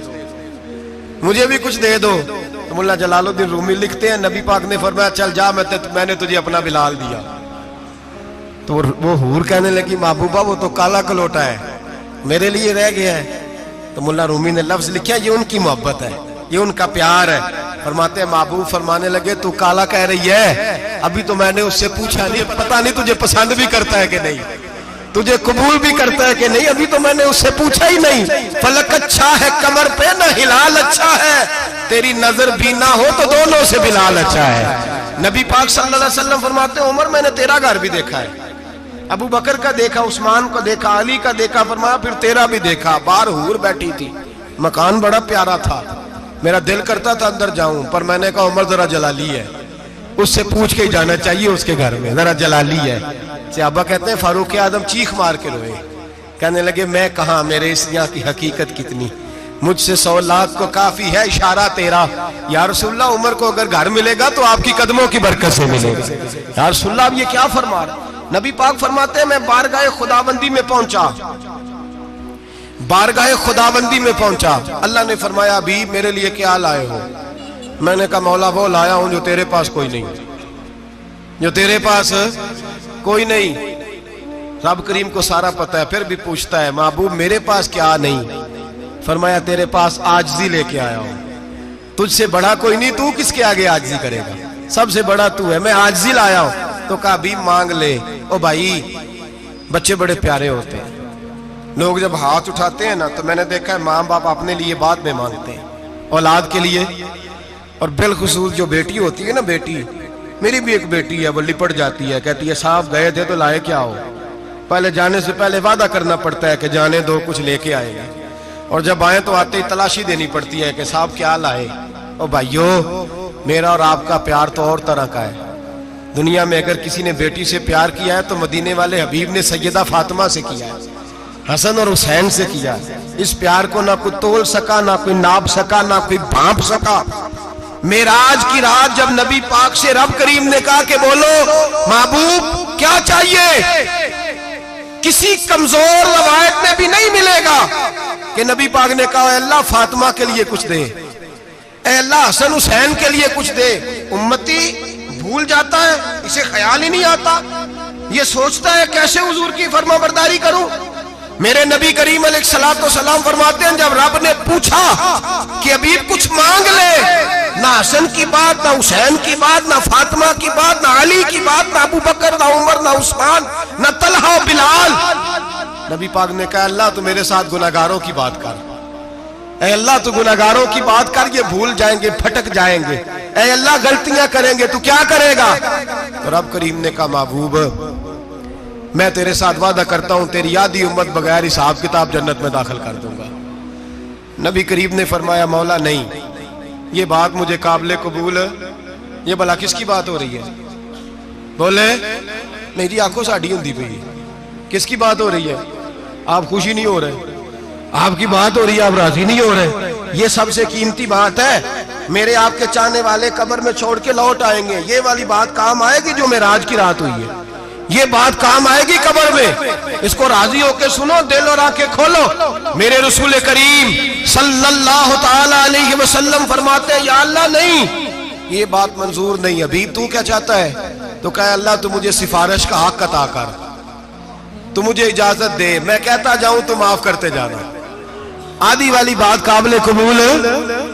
مجھے بھی کچھ دے دو۔ تو ملا جلال الدین رومی لکھتے ہیں نبی پاک نے فرمایا چل جا میں نے تجھے اپنا بلال دیا۔ تو وہ حور کہنے لگی محبوبہ وہ تو کالا کلوٹا ہے، میرے لیے رہ گیا ہے۔ تو ملا رومی نے لفظ لکھا یہ ان کی محبت ہے، یہ ان کا پیار ہے۔ فرماتے ہیں محبوب فرمانے لگے تو کالا کہہ رہی ہے، ابھی تو میں نے اس سے پوچھا نہیں، پتہ نہیں تجھے پسند بھی کرتا ہے کہ نہیں، تجھے قبول بھی کرتا ہے کہ نہیں، ابھی تو میں نے اس سے پوچھا ہی نہیں۔ فلک اچھا ہے کمر پہ نہ ہلال اچھا ہے، تیری نظر بھی نہ ہو تو دونوں سے بلال اچھا ہے۔ نبی پاک صلی اللہ علیہ وسلم فرماتے ہیں عمر میں نے تیرا گھر بھی دیکھا ہے، ابو بکر کا دیکھا، عثمان کو دیکھا، علی کا دیکھا، فرمایا پھر تیرا بھی دیکھا، باہر حور بیٹھی تھی، مکان بڑا پیارا تھا، میرا دل کرتا تھا اندر جاؤں، پر میں نے کہا عمر ذرا جلالی ہے، اس سے پوچھ کے ہی جانا چاہیے اس کے گھر میں، ذرا جلالی ہے۔ صحابہ کہتے ہیں فاروق اعظم چیخ مار کے روئے، کہنے لگے میں کہاں، میرے اس یہاں کی حقیقت کتنی، مجھ سے 100 لاکھ کو کافی ہے اشارہ تیرا۔ یا رسول اللہ عمر کو اگر گھر ملے گا تو آپ کی قدموں کی برکت سے ملے گا۔ یا رسول اللہ اب یہ کیا فرما رہا؟ نبی پاک فرماتے ہیں میں بارگاہ خداوندی میں پہنچا، بارگاہ خداوندی میں پہنچا، اللہ نے فرمایا ابھی میرے لیے کیا لائے ہو؟ میں نے کہا مولا وہ لایا ہوں جو تیرے پاس کوئی نہیں، جو تیرے پاس کوئی نہیں۔ رب کریم کو سارا پتہ ہے، پھر بھی پوچھتا ہے محبوب میرے پاس کیا نہیں؟ فرمایا تیرے پاس عاجزی لے کے آیا ہوں، تجھ سے بڑا کوئی نہیں، تو کس کے آگے عاجزی کرے گا، سب سے بڑا تو ہے، میں عاجزی لایا ہوں۔ تو کہا بھی مانگ لے۔ او بھائی بچے بڑے پیارے ہوتے ہیں، لوگ جب ہاتھ اٹھاتے ہیں نا تو میں نے دیکھا ہے ماں باپ اپنے لیے بعد میں مانگتے ہیں، اولاد کے لیے، اور بالخصوص جو بیٹی ہوتی ہے نا، بیٹی میری بھی ایک بیٹی ہے، وہ لپٹ جاتی ہے، کہتی ہے صاحب گئے تھے تو لائے کیا ہو؟ پہلے جانے سے پہلے وعدہ کرنا پڑتا ہے کہ جانے دو کچھ لے کے آئے گا، اور جب آئیں تو آتے ہی تلاشی دینی پڑتی ہے کہ صاحب کیا لائے۔ او بھائیو میرا اور آپ کا پیار تو اور طرح کا ہے، دنیا میں اگر کسی نے بیٹی سے پیار کیا ہے تو مدینے والے حبیب نے سیدہ فاطمہ سے کیا ہے، حسن اور حسین سے کیا ہے۔ اس پیار کو نہ کوئی تول سکا، نہ کوئی ناپ سکا، نہ کوئی بھانپ سکا۔ معراج کی رات جب نبی پاک سے رب کریم نے کہا کہ بولو محبوب کیا چاہیے، کسی کمزور روایت میں بھی نہیں ملے گا کہ نبی پاک نے کہا اے اللہ فاطمہ کے لیے کچھ دے، اے اللہ حسن حسین کے لیے کچھ دے۔ امتی بھول جاتا ہے، اسے خیال ہی نہیں آتا، یہ سوچتا ہے کیسے حضور کی فرما برداری کروں۔ میرے نبی کریم علیہ السلام فرماتے ہیں جب رب نے پوچھا کہ ابھی کچھ مانگ لے، نہ حسن کی بات، نہ حسین کی بات، نہ فاطمہ کی بات، نہ علی کی بات، نہ ابو بکر، نہ عمر، نہ عثمان، نہ طلحہ و بلال، نبی پاک نے کہا اللہ تو میرے ساتھ گناہگاروں کی بات کر، اے اللہ تو گناہگاروں کی بات کر، یہ بھول جائیں گے، پھٹک جائیں گے، اے اللہ غلطیاں کریں گے تو کیا کرے گا؟ تو رب کریم نے کہا محبوب میں تیرے ساتھ وعدہ کرتا ہوں تیری آدھی امت بغیر حساب کتاب جنت میں داخل کر دوں گا۔ نبی کریم نے فرمایا مولا نہیں، یہ بات مجھے قابل قبول ہے، یہ بھلا کس کی بات ہو رہی ہے؟ بولے نہیں جی آنکھوں ساڑھی ہوندی پئی ہے، کس کی بات ہو رہی ہے؟ آپ خوشی نہیں ہو رہے، آپ کی بات ہو رہی ہے، آپ راضی نہیں ہو رہے۔ یہ سب سے قیمتی بات ہے، میرے آپ کے چاہنے والے قبر میں چھوڑ کے لوٹ آئیں گے، یہ والی بات کام آئے گی جو معراج کی رات ہوئی ہے، یہ بات کام آئے گی قبر میں، اس کو راضی ہو کے سنو، دل اور آنکھیں کھولو۔ میرے رسول کریم صلی اللہ تعالی علیہ وسلم فرماتے ہیں یا اللہ نہیں، یہ بات منظور نہیں، ابھی تو کیا چاہتا ہے؟ تو کہا اللہ تو مجھے سفارش کا حق عطا کر، تو مجھے اجازت دے، میں کہتا جاؤں تو معاف کرتے جانا۔ آدھی والی بات قابل قبول ہے،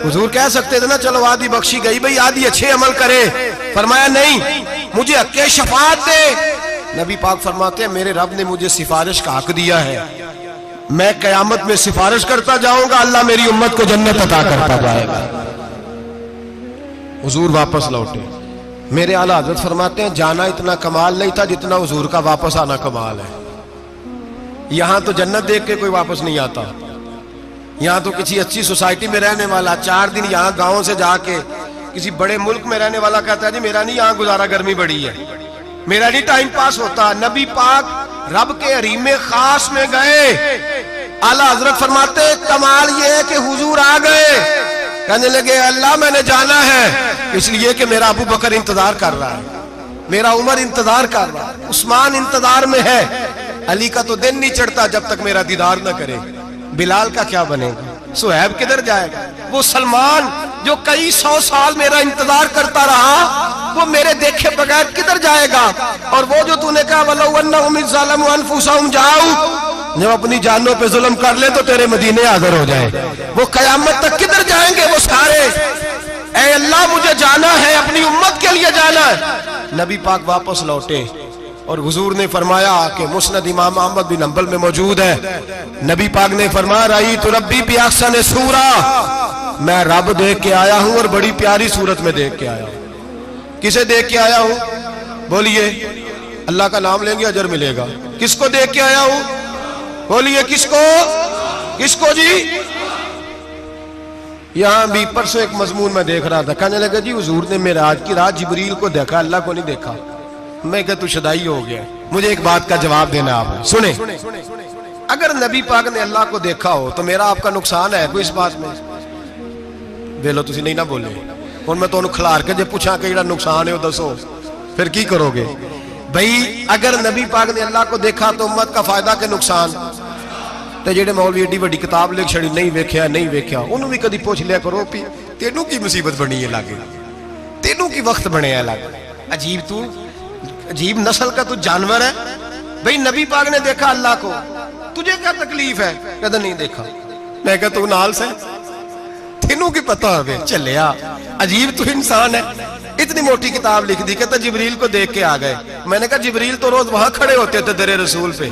حضور کہہ سکتے تھے نا چلو آدھی بخشی گئی بھئی آدھی اچھے عمل کرے، فرمایا نہیں مجھے حق شفاعت دے۔ نبی پاک فرماتے ہیں میرے رب نے مجھے سفارش کا حق دیا ہے، میں قیامت میں سفارش کرتا جاؤں گا، اللہ میری امت کو جنت عطا کرتا جائے گا۔ حضور واپس لوٹے، میرے اعلیٰ حضرت فرماتے ہیں جانا اتنا کمال نہیں تھا جتنا حضور کا واپس آنا کمال ہے۔ یہاں تو جنت دیکھ کے کوئی واپس نہیں آتا، یہاں تو کسی اچھی سوسائٹی میں رہنے والا 4 دن یہاں گاؤں سے جا کے کسی بڑے ملک میں رہنے والا کہتا ہے جی میرا نہیں یہاں گزارا، گرمی بڑی ہے، میرا نہیں ٹائم پاس ہوتا۔ نبی پاک رب کے حریم خاص میں گئے، اعلیٰ حضرت فرماتے کمال یہ ہے کہ حضور آ گئے، کہنے لگے اللہ میں نے جانا ہے اس لیے کہ میرا ابو بکر انتظار کر رہا ہے، میرا عمر انتظار کر رہا ہے، عثمان انتظار میں ہے، علی کا تو دن نہیں چڑھتا جب تک میرا دیدار نہ کرے، بلال کا کیا بنے گا، صہیب کدھر جائے گا، وہ سلمان جو کئی 100 سال میرا انتظار کرتا رہا وہ میرے دیکھے بغیر کدھر جائے گا، اور وہ جو تو نے کہا وَلَوْ أَنَّهُمْ إِذْ ظَلَمُوا أَنفُسَهُمْ جَاءُوا، جب اپنی جانوں پہ ظلم کر لے تو تیرے مدینے حاضر ہو جائے، وہ قیامت تک کدھر جائیں گے وہ سارے؟ اے اللہ مجھے جانا ہے، اپنی امت کے لیے جانا ہے۔ نبی پاک واپس لوٹے اور حضور نے فرمایا کہ مسند امام احمد بن حنبل میں موجود ہے، نبی پاک نے فرمایا رأیت ربی بأحسن صورہ، میں رب دیکھ کے آیا ہوں اور بڑی پیاری صورت میں دیکھ کے آیا ہوں۔ کسے دیکھ کے آیا ہوں؟ بولیے، اللہ کا نام لیں گے اجر ملے گا۔ کس کو دیکھ کے آیا ہوں؟ بولیے کس کو؟ کس کو جی؟ یہاں بھی پرسوں ایک مضمون میں دیکھ رہا تھا، کہنے لگا جی حضور نے معراج کی رات جبریل کو دیکھا، اللہ کو نہیں دیکھا۔ میں کہا تو شدائی ہو گیا۔ مجھے ایک بات کا جواب دینا آپ سنیں، اگر نبی پاک نے اللہ کو دیکھا ہو تو میرا آپ کا نقصان ہے کوئی اس بات میں؟ ویلو تسی نہیں نہ بولے، ہن میں تانوں کھلار کے جے پوچھاں کہ جڑا نقصان ہے وہ دسو، پھر کی کرو گے؟ بھئی اگر نبی پاک نے اللہ کو دیکھا تو امت کا فائدہ کہ نقصان؟ تے جڑے مولوی ایڈی بڑی کتاب لکھ چھڑی نہیں ویکھیا نہیں ویکھیا، انہوں بھی کدی پوچھ لیا کرو پی تینوں کی مصیبت بنی ہے لاگے، تینوں کی وقت بنے ہے لاگے، عجیب تو عجیب نسل کا تو جانور ہے۔ بھئی نبی پاک نے دیکھا اللہ کو، تجھے کیا تکلیف ہے؟ کہتا نہیں دیکھا۔ میں کہا تو نال سے تینوں کی پتہ ہوئے چلیا، عجیب تو انسان ہے۔ اتنی موٹی کتاب لکھ دی، کہتا جبریل کو دیکھ کے آ گئے۔ میں نے کہا جبریل تو روز وہاں کھڑے ہوتے تھے در رسول پہ،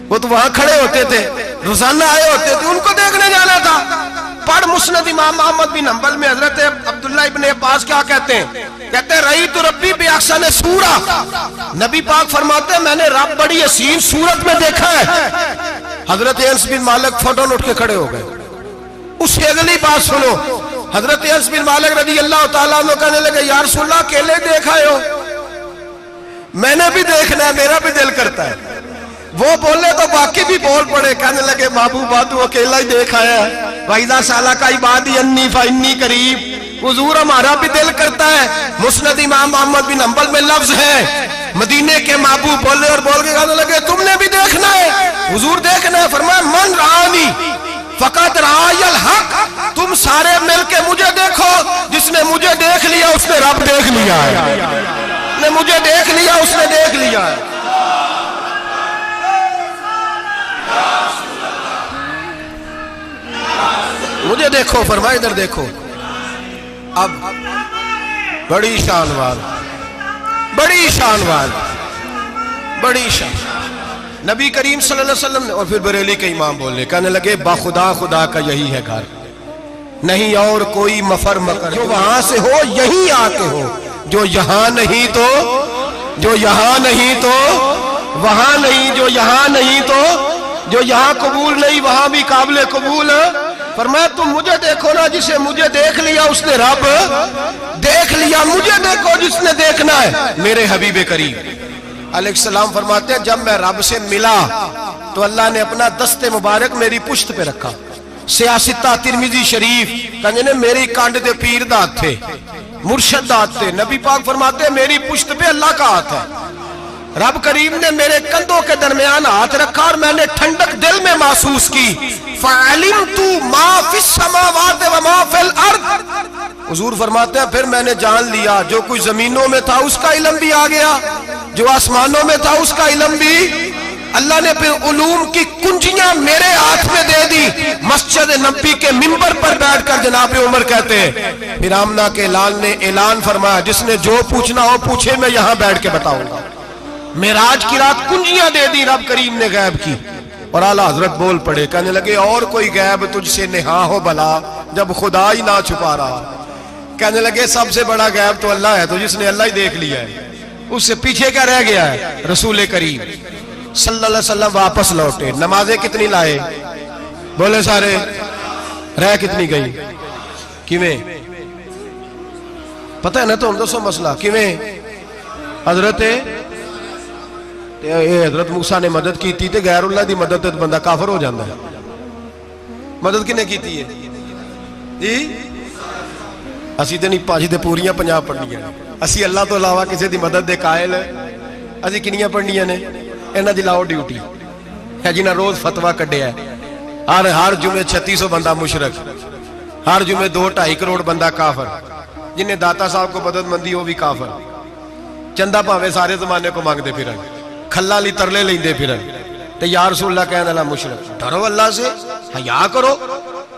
وہ تو وہاں کھڑے ہوتے تھے، روزانہ آئے ہوتے تھے، ان کو دیکھنے جانا تھا۔ پڑھ مسند امام احمد بن حنبل میں حضرت عبداللہ ابن عباس کیا کہتے ہیں؟ کہتے ہیں رأیت ربی بأحسن صورہ، نبی پاک فرماتے ہیں میں نے رب بڑی حسین صورت میں دیکھا ہے۔ حضرت انس بن مالک فوٹون اٹھ کے کھڑے ہو گئے۔ اس سے اگلی بات سنو، حضرت انس بن مالک رضی اللہ تعالیٰ عنہ کہنے لگے یا رسول اللہ اکیلے دیکھا ہو؟ میں نے بھی دیکھنا ہے، میرا بھی دل کرتا ہے۔ وہ بولے تو باقی بھی بول پڑے، کہنے لگے محبوبہ تو اکیلا ہی دیکھ آیا ہے۔ وَإِذَا سَأَلَكَ عِبَادِي عَنِّي فَإِنِّي قَرِيبٌ، حضور ہمارا بھی دل کرتا ہے۔ مسند امام احمد بن حنبل میں لفظ ہے، مدینے کے محبوب بولے اور بول کے کہنے لگے تم نے بھی دیکھنا ہے؟ حضور دیکھنا ہے۔ فرمایا من رآنی فقط رآی الحق، تم سارے مل کے مجھے دیکھو، جس نے مجھے دیکھ لیا اس نے رب دیکھ لیا ہے، جس نے مجھے دیکھ لیا اس نے دیکھ لیا ہے۔ مجھے دیکھو، فرمائے ادھر دیکھو۔ اب بڑی شان وال، بڑی شان وال، بڑی شان نبی کریم صلی اللہ علیہ وسلم نے، اور پھر بریلی کے امام بولے، کہنے لگے باخدا خدا کا یہی ہے گھر، نہیں اور کوئی مفر مکر، جو وہاں سے ہو یہیں آ کے ہو، جو یہاں نہیں تو، جو یہاں نہیں تو وہاں نہیں، جو یہاں نہیں تو جو یہاں قبول نہیں وہاں بھی قابل قبول ہے۔ فرمایا تم مجھے دیکھو نا، جسے مجھے دیکھ لیا اس نے رب دیکھ لیا، مجھے دیکھو جس نے دیکھنا ہے میرے حبیب کریم علیہ السلام۔ فرماتے ہیں جب میں رب سے ملا تو اللہ نے اپنا دست مبارک میری پشت پہ رکھا، سیاستہ ترمذی شریف، کہنے میری کانڈ دے پیر دات تھے، مرشد دات تھے۔ نبی پاک فرماتے ہیں میری پشت پہ اللہ کا ہاتھ ہے، رب کریم نے میرے کندھوں کے درمیان ہاتھ رکھا اور میں نے ٹھنڈک دل میں محسوس کی۔ فَعَلِمْتُ مَا فِي السَّمَاوَاتِ وَمَا فِي الْأَرْضِ، حضور فرماتے ہیں پھر میں نے جان لیا جو کچھ زمینوں میں تھا اس کا علم بھی آ گیا، جو آسمانوں میں تھا اس کا علم بھی۔ اللہ نے پھر علوم کی کنجیاں میرے ہاتھ میں دے دی۔ مسجد نبی کے منبر پر بیٹھ کر جناب عمر کہتے ہیں پھر آمنہ کے لال نے اعلان فرمایا جس نے جو پوچھنا ہو پوچھے، میں یہاں بیٹھ کے بتاؤں گا۔ معراج کی رات کنجیاں دے دی رب کریم نے غیب کی، اور اعلیٰ حضرت بول پڑے، کہنے لگے اور کوئی غیب تجھ سے نہا ہو بھلا جب خدا ہی نہ چھپا رہا۔ کہنے لگے سب سے بڑا غیب تو اللہ ہے، تو جس نے اللہ ہی دیکھ لیا ہے اس سے پیچھے کیا رہ گیا ہے؟ رسول کریم صلی اللہ علیہ وسلم واپس لوٹے، نمازیں کتنی لائے؟ بولے سارے، رہ کتنی گئی؟ کیویں پتہ ہے نا؟ تو ہم دسو مسئلہ کیویں؟ حضرت موسیٰ نے مدد کی تھی تے غیر اللہ دی مدد تے بندہ کافر ہو جاندہ ہے۔ مدد کنے کی تھی ہے جی؟ اسی تے نہیں پانچ تے پوریاں 50 پڑھنیاں، اسی اللہ تو علاوہ کسی دی مدد دے قائل ہے، اسی کنیاں پڑھنیاں نے؟ انہاں دی لاؤ ڈیوٹی ہے جنہاں روز فتویٰ کڈے ہے، ہر جمعے 3600 بندہ مشرک، ہر جمعے 2-2.5 کروڑ بندہ کافر، جنہیں داتا صاحب کو مدد مندی ہو بھی کافر، چندہ پاوے سارے زمانے کو مانگ دے پھر کھلا لی ترلے لیندے پھر تے یا رسول اللہ کہنے اللہ مشرک۔ ڈرو اللہ سے، حیا کرو،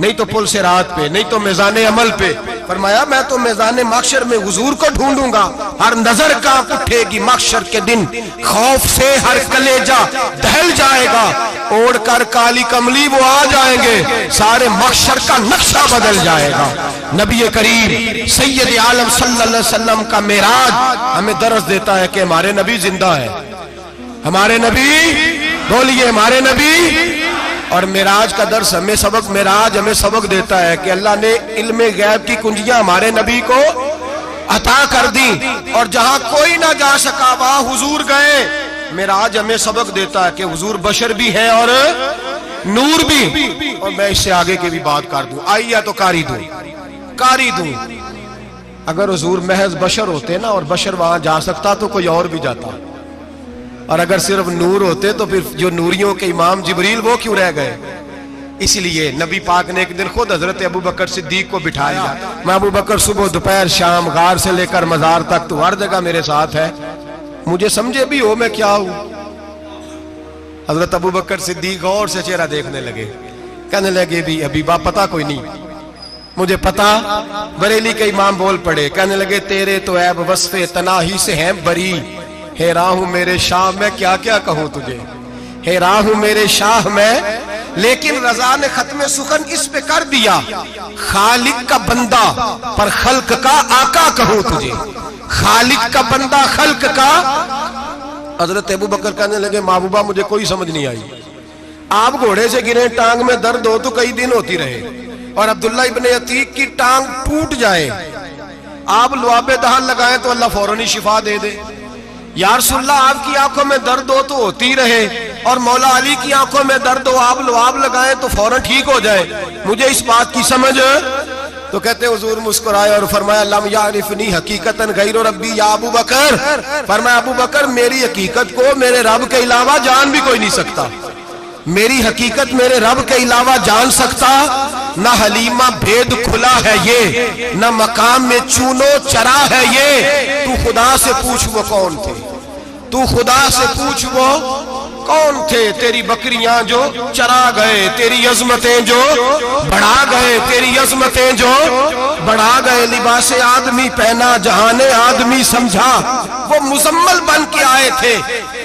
نہیں تو پل سے رات پہ، نہیں تو میزان عمل پہ۔ فرمایا میں تو میزان محشر میں حضور کو ڈھونڈوں گا، ہر نظر کانپ اٹھے گی محشر کے دن، خوف سے ہر کلیجہ دہل جائے گا، اوڑھ کر کالی کملی وہ آ جائیں گے، سارے محشر کا نقشہ بدل جائے گا۔ نبی کریم سید عالم صلی اللہ علیہ وسلم کا معراج ہمیں درس دیتا ہے کہ ہمارے نبی زندہ ہے، ہمارے نبی، بولیے ہمارے نبی۔ اور معراج کا درس ہمیں سبق، معراج ہمیں سبق دیتا ہے کہ اللہ نے علم غیب کی کنجیاں ہمارے نبی کو عطا کر دی، اور جہاں کوئی نہ جا سکا وہاں حضور گئے۔ معراج ہمیں سبق دیتا ہے کہ حضور بشر بھی ہے اور نور بھی۔ اور میں اس سے آگے کی بھی بات کر دوں، آئیے تو کاری دوں۔ اگر حضور محض بشر ہوتے نا اور بشر وہاں جا سکتا تو کوئی اور بھی جاتا، اور اگر صرف نور ہوتے تو پھر جو نوریوں کے امام جبریل وہ کیوں رہ گئے؟ اس لیے نبی پاک نے ایک دن خود حضرت ابو بکر صدیق کو بٹھایا، میں ابو بکر صبح دوپہر شام غار سے لے کر مزار تک تو ہر جگہ میرے ساتھ ہے، مجھے سمجھے بھی ہو میں کیا ہوں۔ حضرت ابو بکر صدیق غور سے چہرہ دیکھنے لگے، کہنے لگے بھی حبیبہ پتہ کوئی نہیں، مجھے پتہ۔ بریلی کے امام بول پڑے، کہنے لگے تیرے تو عیب وصف تناہی سے ہیں بری، حیران ہوں میرے شاہ میں کیا کیا کہوں تجھے، حیران ہوں میرے شاہ میں، لیکن رضا نے ختم سخن اس پہ کر دیا، خالق کا بندہ پر خلق کا آقا کہوں تجھے، خالق کا بندہ خلق کا۔ حضرت ابو بکر کہنے لگے محبوبہ مجھے کوئی سمجھ نہیں آئی، آپ گھوڑے سے گرے ٹانگ میں درد ہو تو کئی دن ہوتی رہے، اور عبداللہ ابن عتیق کی ٹانگ ٹوٹ جائے، آپ لعاب دہن لگائیں تو اللہ فوراً شفا دے دے۔ یا رسول اللہ آپ کی آنکھوں میں درد ہو تو ہوتی رہے، اور مولا علی کی آنکھوں میں درد ہو آپ لعاب لگائیں تو فوراً ٹھیک ہو جائے، مجھے اس بات کی سمجھ۔ تو کہتے حضور مسکرائے اور فرمایا لم یعرفنی حقیقتاً غیر ربی یا ابو بکر، فرمایا ابو بکر میری حقیقت کو میرے رب کے علاوہ جان بھی کوئی نہیں سکتا، میری حقیقت میرے رب کے علاوہ جان سکتا، نہ حلیمہ بھید کھلا ہے یہ، نہ مقام میں چونو چرا ہے یہ، تو خدا سے پوچھ وہ کون تھے، تو خدا سے پوچھ وہ کون تھے، تیری بکریاں جو چرا گئے، تیری عظمتیں جو بڑھا گئے، تیری عظمتیں جو بڑھا گئے، لباس آدمی پہنا جہان آدمی سمجھا، وہ مزمل بن کے آئے تھے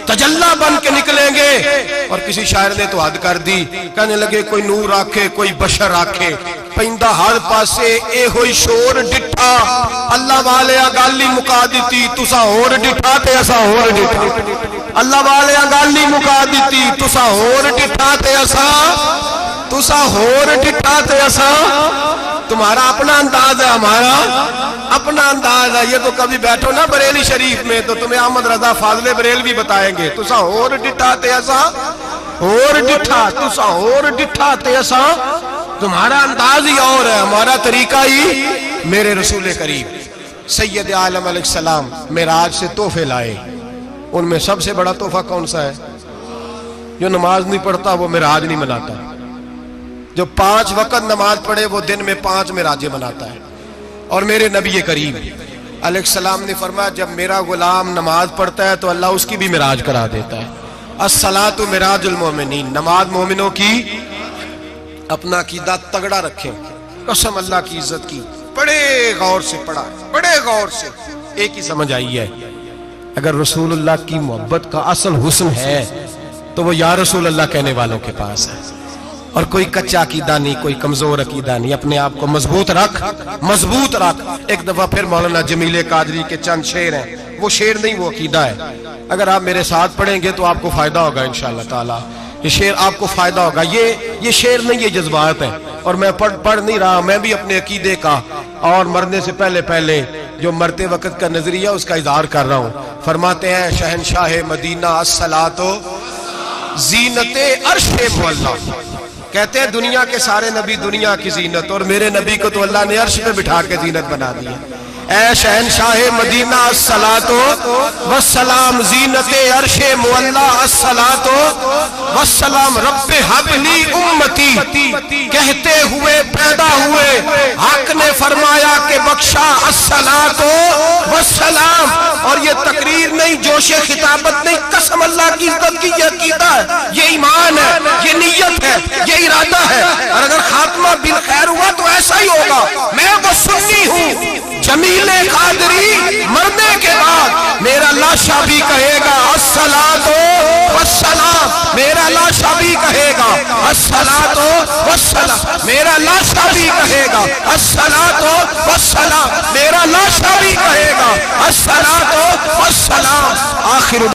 تجلا بن کے نکلیں گے۔ اور کسی شاعر نے تو حد کر دی، کہنے لگے کوئی نور آکھے کوئی بشر آکھے، پیندہ ہر پاسے اے ہوئی شور ڈٹھا، اللہ والے گالی مکا دیتی تسا ہور ڈٹھا تے اسا ہور ڈٹھا، اللہ والے گالی مکا دیتی تسا ہور ڈٹھا تے اسا، تسا ہور ڈٹھا تے اسا۔ تمہارا اپنا انداز ہے، ہمارا اپنا انداز ہے، یہ تو کبھی بیٹھو نا بریلی شریف میں تو تمہیں احمد رضا فاضل بریلوی بتائیں گے، تسا ہور ڈٹھا تے اسا ہور ڈٹھا، تسا ہور ڈٹھا تے اسا۔ تمہارا انداز ہی اور ہے، ہمارا طریقہ ہی۔ میرے رسول کریم سید عالم علیہ السلام معراج سے تحفے لائے، ان میں سب سے بڑا تحفہ کون سا ہے؟ جو نماز نہیں پڑھتا وہ معراج نہیں مناتا، جو 5 وقت نماز پڑھے وہ دن میں 5 معراجیں مناتا ہے۔ اور میرے نبی کریم علیہ السلام نے فرمایا جب میرا غلام نماز پڑھتا ہے تو اللہ اس کی بھی معراج کرا دیتا ہے۔ الصلاۃ معراج المومنین، نماز مومنوں کی۔ اپنا عقیدہ تگڑا رکھیں، قسم اللہ کی عزت کی، بڑے غور سے پڑھا، بڑے غور سے۔ ایک ہی سمجھ آئی ہے، اگر رسول اللہ کی محبت کا اصل حسن ہے تو وہ یا رسول اللہ کہنے والوں کے پاس ہے، اور کوئی کچا عقیدہ نہیں، کوئی کمزور عقیدہ نہیں، اپنے آپ کو مضبوط رکھ، مضبوط رکھ۔ ایک دفعہ پھر مولانا جمیل قادری کے چند شعر ہیں، وہ شعر نہیں وہ عقیدہ ہے، اگر آپ میرے ساتھ پڑھیں گے تو آپ کو فائدہ ہوگا انشاءاللہ تعالی، یہ شعر آپ کو فائدہ ہوگا۔ یہ شعر نہیں، یہ جذبات ہیں، اور میں پڑھ نہیں رہا، میں بھی اپنے عقیدے کا اور مرنے سے پہلے جو مرتے وقت کا نظریہ اس کا اظہار کر رہا ہوں۔ فرماتے ہیں شہنشاہ مدینہ الصلاۃ زینت عرش معلا، کہتے ہیں دنیا کے سارے نبی دنیا کی زینت، اور میرے نبی کو تو اللہ نے عرش پہ بٹھا کے زینت بنا دیا۔ اے شہنشاہ مدینہ الصلاۃ والسلام زینت عرش معلا، الصلاۃ والسلام رب حب لی امتی، کہتے ہوئے پیدا ہوئے، حق نے فرمایا کہ بخشا الصلاۃ والسلام. اور یہ تقریر نہیں، جوش خطابت نہیں، قسم اللہ کی عزت کی، یہ عقیدہ ہے، یہ ایمان ہے، یہ نیت ہے، یہ ارادہ ہے. اور اگر خاتمہ بالخیر ہوا تو ایسا ہی ہوگا. میں وہ سنی ہوں، جمیل قادری مرنے کے بعد میرا لاشا بھی کہے گا الصلاۃ والسلام، میرا لاشا بھی کہے گا الصلاۃ والسلام، میرا لاشا بھی کہے گا الصلاۃ والسلام، میرا لاشا بھی کہے گا الصلاۃ والسلام. آخر